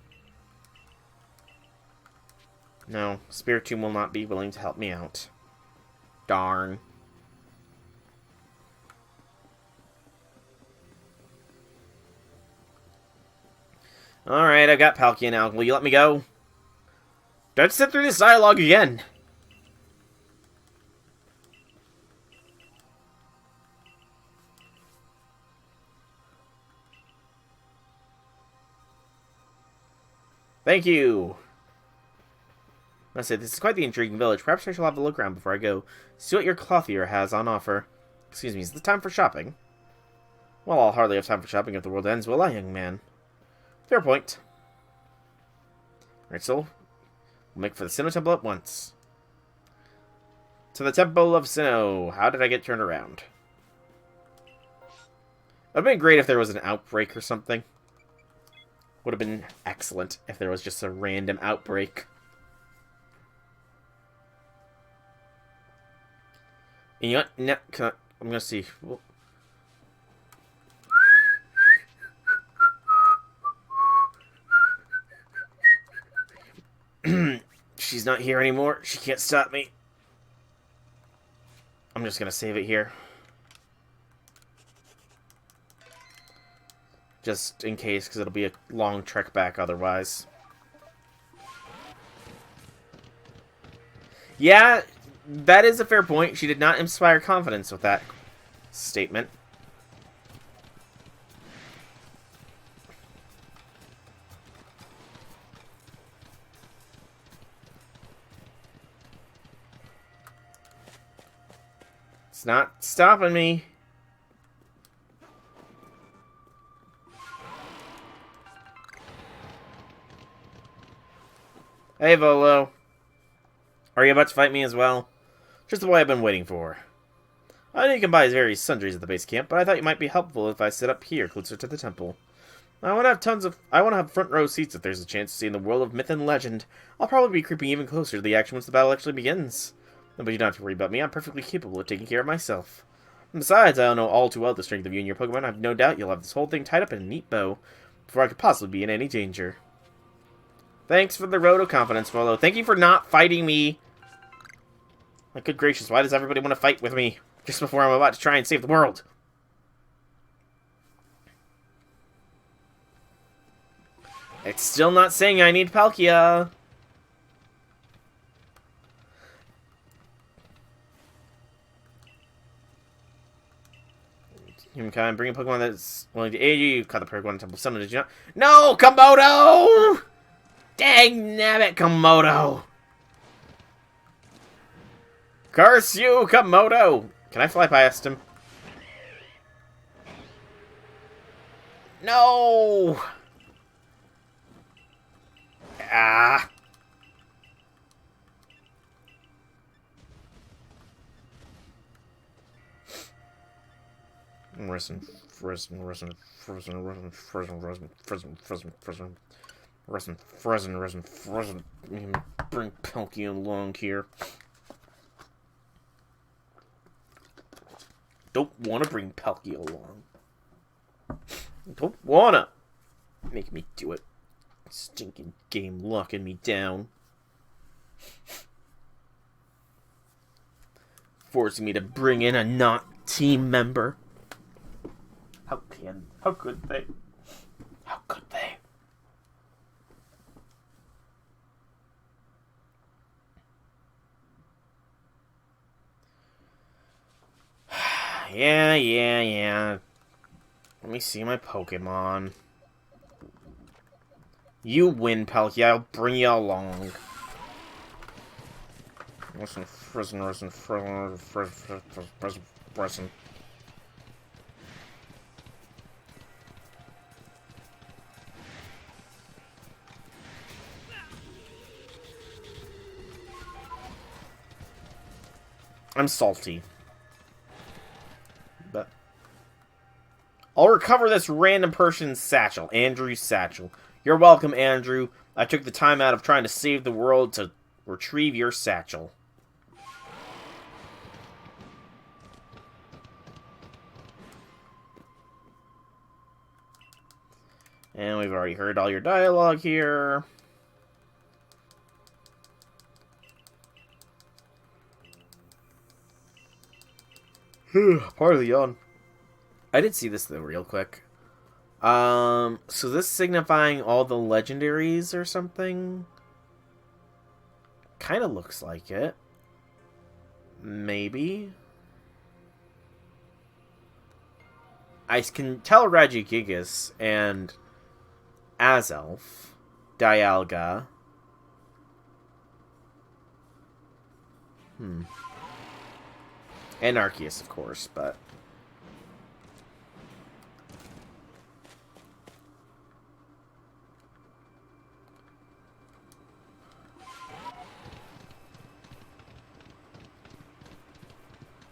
No, Spiritomb will not be willing to help me out. Darn. Alright, I've got Palkia now. Will you let me go? Don't sit through this dialogue again! Thank you! I say, this is quite the intriguing village. Perhaps I shall have a look around before I go. See what your clothier has on offer. Excuse me, is this time for shopping? Well, I'll hardly have time for shopping if the world ends, will I, young man? Fair point. Alright, so we'll make for the Sinnoh Temple at once. To the Temple of Sinnoh. How did I get turned around? It would have been great if there was an outbreak or something. Would have been excellent if there was just a random outbreak. And you know what? No, I'm going to see. She's not here anymore. She can't stop me. I'm just going to save it here. Just in case, because it'll be a long trek back otherwise. Yeah, that is a fair point. She did not inspire confidence with that statement. It's not stopping me. Hey, Volo. Are you about to fight me as well? Just the way I've been waiting for. I know you can buy various sundries at the base camp, but I thought you might be helpful if I sit up here closer to the temple. I want to have front row seats if there's a chance to see in the world of myth and legend. I'll probably be creeping even closer to the action once the battle actually begins. But you don't have to worry about me. I'm perfectly capable of taking care of myself. And besides, I don't know all too well the strength of you and your Pokemon. I've no doubt you'll have this whole thing tied up in a neat bow before I could possibly be in any danger. Thanks for the road of confidence, Volo. Thank you for not fighting me. My good gracious, why does everybody want to fight with me just before I'm about to try and save the world? It's still not saying I need Palkia. can I bring a Pokemon that's willing to aid you? You caught the Pokemon Temple Summon, did you not? No, Komodo! Dang nabbit, Komodo! Curse you, Komodo! Can I fly past him? No! Ah! Risen. Bring Palkia along here. Don't wanna bring Palkia along. Don't wanna make me do it. Stinking game locking me down. Forcing me to bring in a not team member. How could they? How could they? Yeah. Let me see my Pokemon. You win, Palkia. I'll bring you along. Listen, Frozen. I'm salty. But I'll recover this random person's satchel. Andrew's satchel. You're welcome, Andrew. I took the time out of trying to save the world to retrieve your satchel. And we've already heard all your dialogue here. Part of the yawn. I did see this though, real quick. So this signifying all the legendaries or something? Kind of looks like it. Maybe. I can tell Regigigas and Azelf, Dialga. And Arceus, of course, but...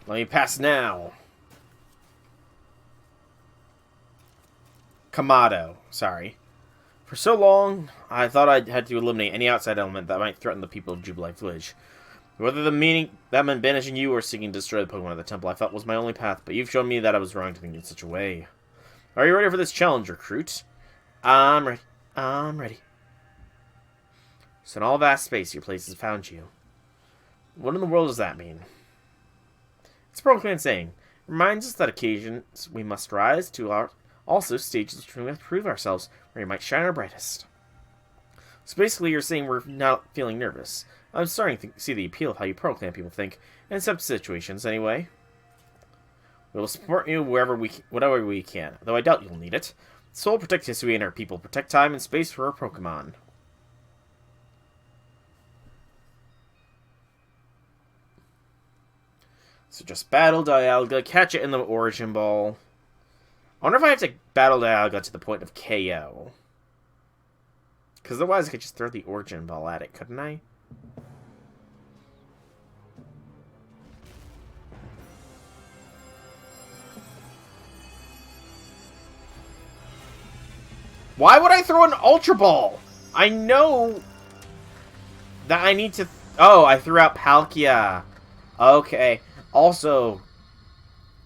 Let me pass now. Komodo, sorry. For so long, I thought I had to eliminate any outside element that might threaten the people of Jubilee Village. Whether the meaning that meant banishing you or seeking to destroy the Pokemon of the temple, I felt was my only path, but you've shown me that I was wrong to think in such a way. Are you ready for this challenge, recruit? I'm ready. I'm ready. So in all vast space, your place has found you. What in the world does that mean? It's a Pokemon saying. It reminds us that occasions we must rise to our also stages which we have to prove ourselves where we might shine our brightest. So basically you're saying we're not feeling nervous. I'm starting to see the appeal of how you Pro-Clan people think, in some situations anyway. We will support you whatever we can, though I doubt you'll need it. So we'll protect Hisui and our people, protect time and space for our Pokemon. So just battle Dialga, catch it in the Origin Ball. I wonder if I have to battle Dialga to the point of KO. Because otherwise I could just throw the Origin Ball at it, couldn't I? Why would I throw an Ultra Ball? I know that I need to... Oh, I threw out Palkia. Okay. Also,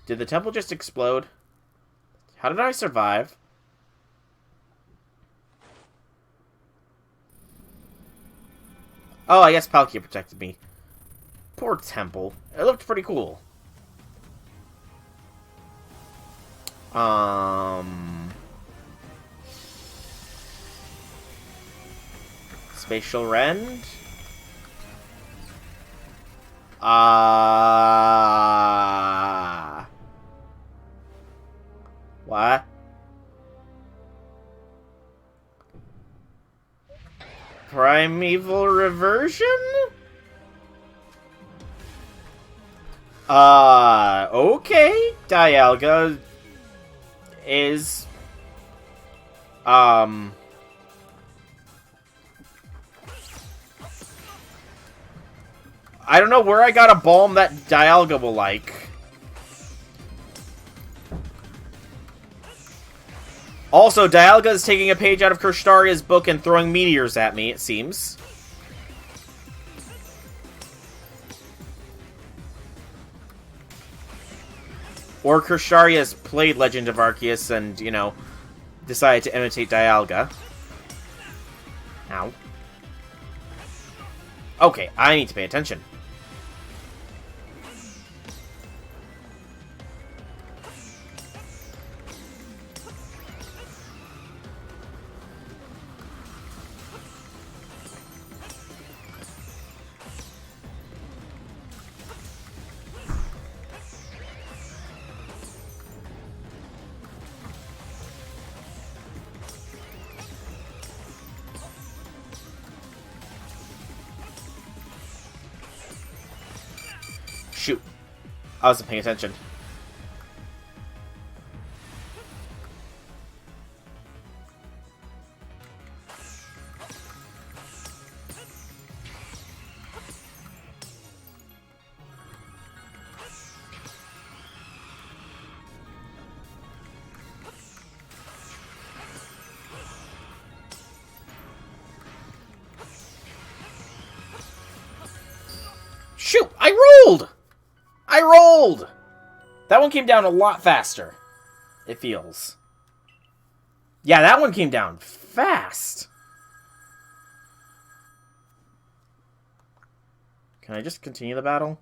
did the temple just explode? How did I survive? Oh, I guess Palkia protected me. Poor temple. It looked pretty cool. Spatial Rend? Primeval Reversion? Okay. Dialga is... I don't know where I got a balm that Dialga will like. Also, Dialga is taking a page out of Kirstaria's book and throwing meteors at me, it seems. Or Kirstaria's played Legend of Arceus and, you know, decided to imitate Dialga. Ow. Okay, I need to pay attention. Shoot. I wasn't paying attention. Shoot! I rolled! I rolled! That one came down a lot faster. It feels. Yeah, that one came down fast. Can I just continue the battle?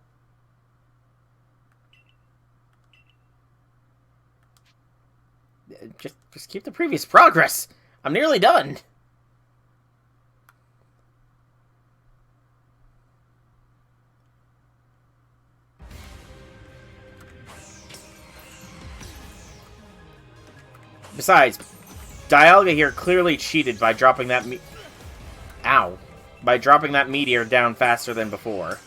Just keep the previous progress. I'm nearly done. Besides, Dialga here clearly cheated by dropping that Ow. By dropping that meteor down faster than before.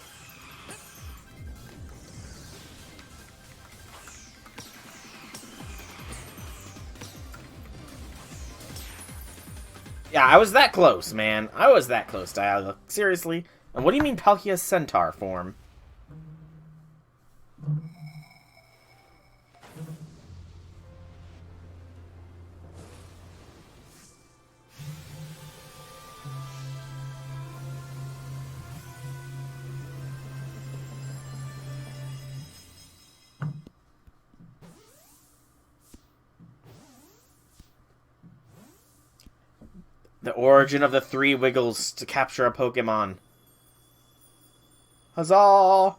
Yeah, I was that close, man. I was that close, Dialga. Seriously? And what do you mean Palkia's Centaur form? The origin of the 3 Wiggles to capture a Pokemon. Huzzah!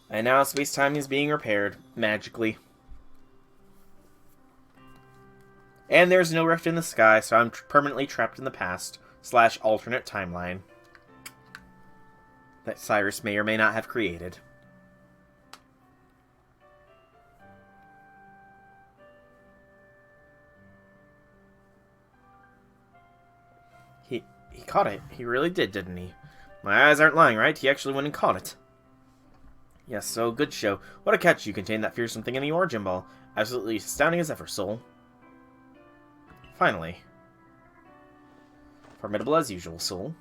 And now space-time is being repaired, magically. And there's no rift in the sky, so I'm permanently trapped in the past, / alternate timeline. That Cyrus may or may not have created. He caught it. He really did, didn't he? My eyes aren't lying, right? He actually went and caught it. Yes, so good show. What a catch you contained that fearsome thing in the Origin Ball. Absolutely astounding as ever, Soul. Finally. Formidable as usual, Soul.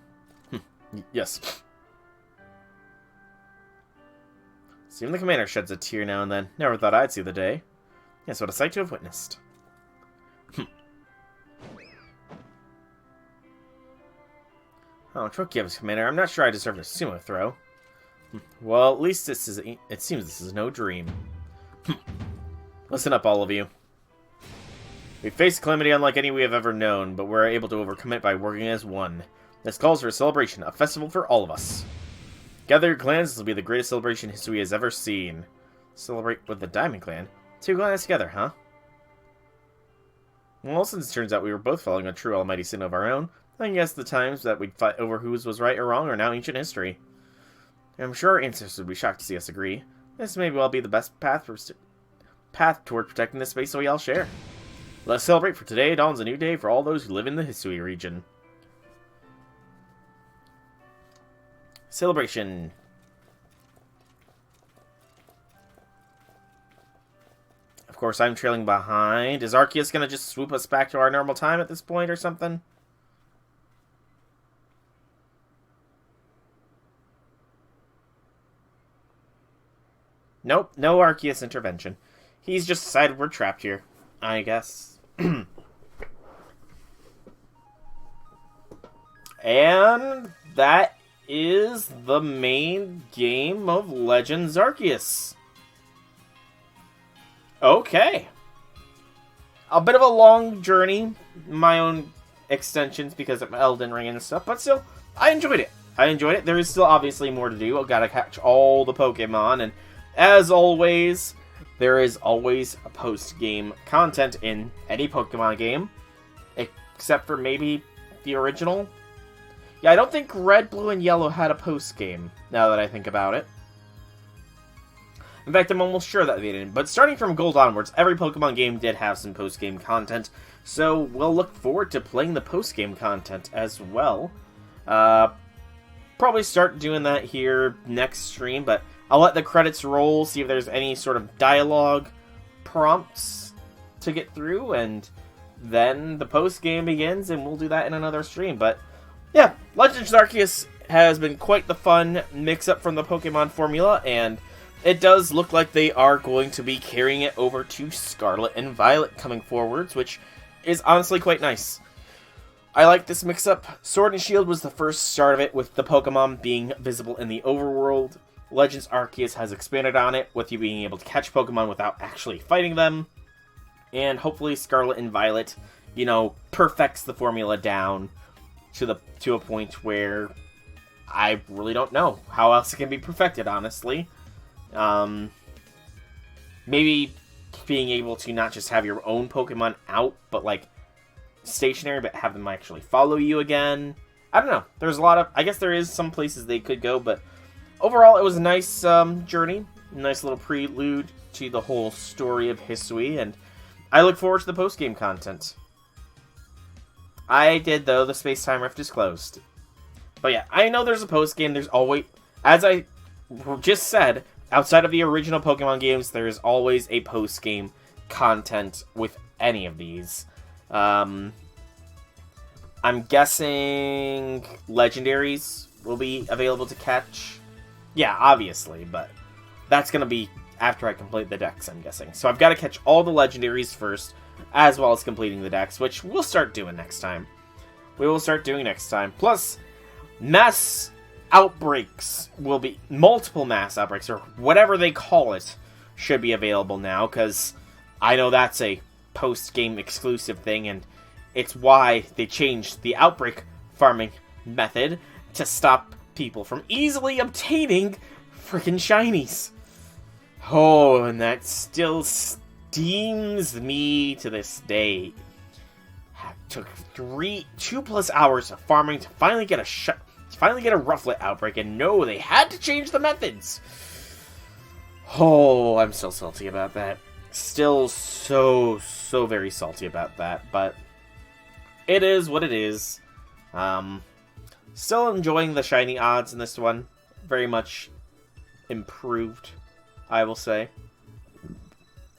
Yes. So even the commander sheds a tear now and then. Never thought I'd see the day. Yes, what a sight to have witnessed. Oh, trick you, Commander. I'm not sure I deserve a sumo throw. Well, at least it seems this is no dream. Listen up, all of you. We faced calamity unlike any we have ever known, but we're able to overcome it by working as one. This calls for a celebration, a festival for all of us. Gather your clans, this will be the greatest celebration Hisui has ever seen. Celebrate with the Diamond Clan? 2 clans together, huh? Well, since it turns out we were both following a true almighty sin of our own, I guess the times that we'd fight over whose was right or wrong are now ancient history. I'm sure our ancestors would be shocked to see us agree. This may well be the best path path toward protecting the space we all share. Let's celebrate, for today dawns a new day for all those who live in the Hisui region. Celebration. Of course, I'm trailing behind. Is Arceus going to just swoop us back to our normal time at this point or something? Nope, no Arceus intervention. He's just decided we're trapped here, I guess. And that is the main game of Legends Arceus. Okay. A bit of a long journey. My own extensions because of Elden Ring and stuff, but still, I enjoyed it. There is still obviously more to do. I've got to catch all the Pokemon, and as always, there is always a post-game content in any Pokemon game, except for maybe the original. Yeah, I don't think Red, Blue, and Yellow had a post-game, now that I think about it. In fact, I'm almost sure that they didn't. But starting from Gold onwards, every Pokemon game did have some post-game content, so we'll look forward to playing the post-game content as well. Probably start doing that here next stream, but I'll let the credits roll, see if there's any sort of dialogue prompts to get through, and then the post-game begins, and we'll do that in another stream. But yeah, Legends Arceus has been quite the fun mix-up from the Pokemon formula, and it does look like they are going to be carrying it over to Scarlet and Violet coming forwards, which is honestly quite nice. I like this mix-up. Sword and Shield was the first start of it, with the Pokemon being visible in the overworld. Legends Arceus has expanded on it, with you being able to catch Pokemon without actually fighting them. And hopefully Scarlet and Violet, you know, perfects the formula down to a point where I really don't know how else it can be perfected, honestly. Maybe being able to not just have your own Pokemon out, but like stationary, but have them actually follow you again. I don't know. There's a lot of, I guess there is some places they could go, but overall it was a nice journey, nice little prelude to the whole story of Hisui, and I look forward to the post-game content. I did, though. The space-time rift is closed. But yeah, I know there's a post-game. There's always, as I just said, outside of the original Pokemon games, there is always a post-game content with any of these. I'm guessing legendaries will be available to catch. Yeah, obviously, but that's going to be after I complete the decks, I'm guessing. So I've got to catch all the legendaries first, as well as completing the decks, which we'll start doing next time. Plus, mass outbreaks will be, multiple mass outbreaks, or whatever they call it, should be available now, because I know that's a post-game exclusive thing, and it's why they changed the outbreak farming method to stop people from easily obtaining freaking shinies. Oh, and that still steams me to this day. It took 2+ hours of farming to finally get a Rufflet outbreak, and no, they had to change the methods. Oh, I'm still salty about that. Still so very salty about that, but it is what it is. Still enjoying the shiny odds in this one. Very much improved, I will say.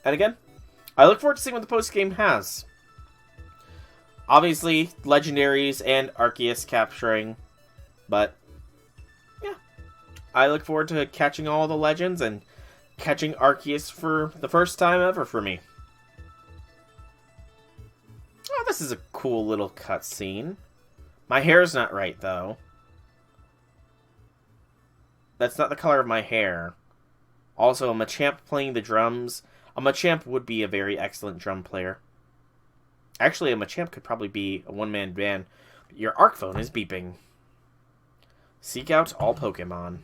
And again, I look forward to seeing what the post-game has. Obviously, legendaries and Arceus capturing, but yeah. I look forward to catching all the legends and catching Arceus for the first time ever for me. Oh, this is a cool little cutscene. My hair's not right, though. That's not the color of my hair. Also, a Machamp playing the drums. A Machamp would be a very excellent drum player. Actually, a Machamp could probably be a one-man band. Your Arc phone is beeping. Seek out all Pokemon.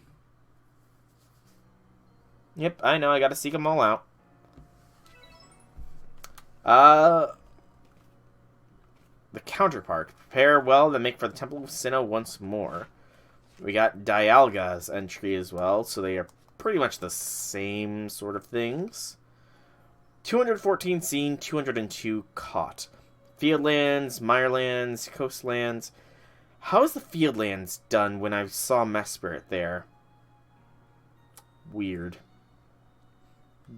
Yep, I know, I gotta seek them all out. The counterpart. Prepare well, then make for the Temple of Sinnoh once more. We got Dialga's entry as well, so they are pretty much the same sort of things. 214 seen, 202 caught. Fieldlands, Mirelands, Coastlands. How is the Fieldlands done when I saw Mesprit there? Weird.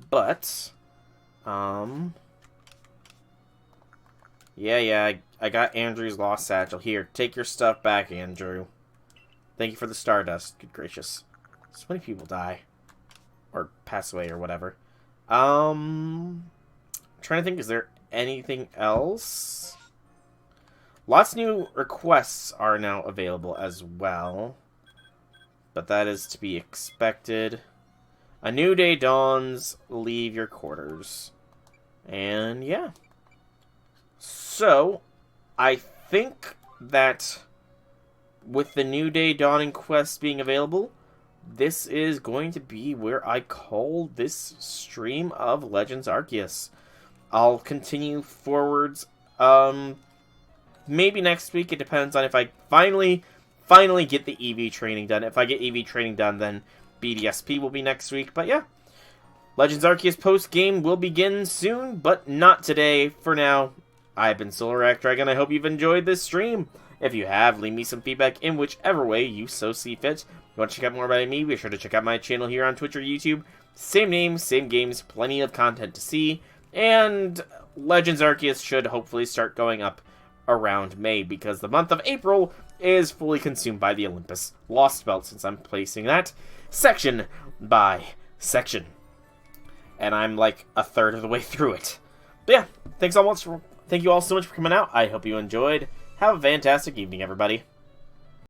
But, yeah, I got Andrew's lost satchel. Here, take your stuff back, Andrew. Thank you for the Stardust. Good gracious. So many people die. Or pass away, or whatever. I'm trying to think, is there anything else? Lots of new requests are now available as well. But that is to be expected. A new day dawns, leave your quarters. And yeah. So, I think that with the new day dawning quest being available, this is going to be where I call this stream of Legends Arceus. I'll continue forwards, maybe next week. It depends on if I finally get the EV training done. If I get EV training done, then BDSP will be next week. But yeah, Legends Arceus post-game will begin soon, but not today. For now, I've been Solar Dragon. I hope you've enjoyed this stream. If you have, leave me some feedback in whichever way you so see fit. If you want to check out more about me, be sure to check out my channel here on Twitch or YouTube. Same name, same games, plenty of content to see. And Legends Arceus should hopefully start going up around May, because the month of April is fully consumed by the Olympus Lost Belt, since I'm placing that section by section. And I'm like a third of the way through it. But yeah, thank you all so much for coming out. I hope you enjoyed. Have a fantastic evening, everybody.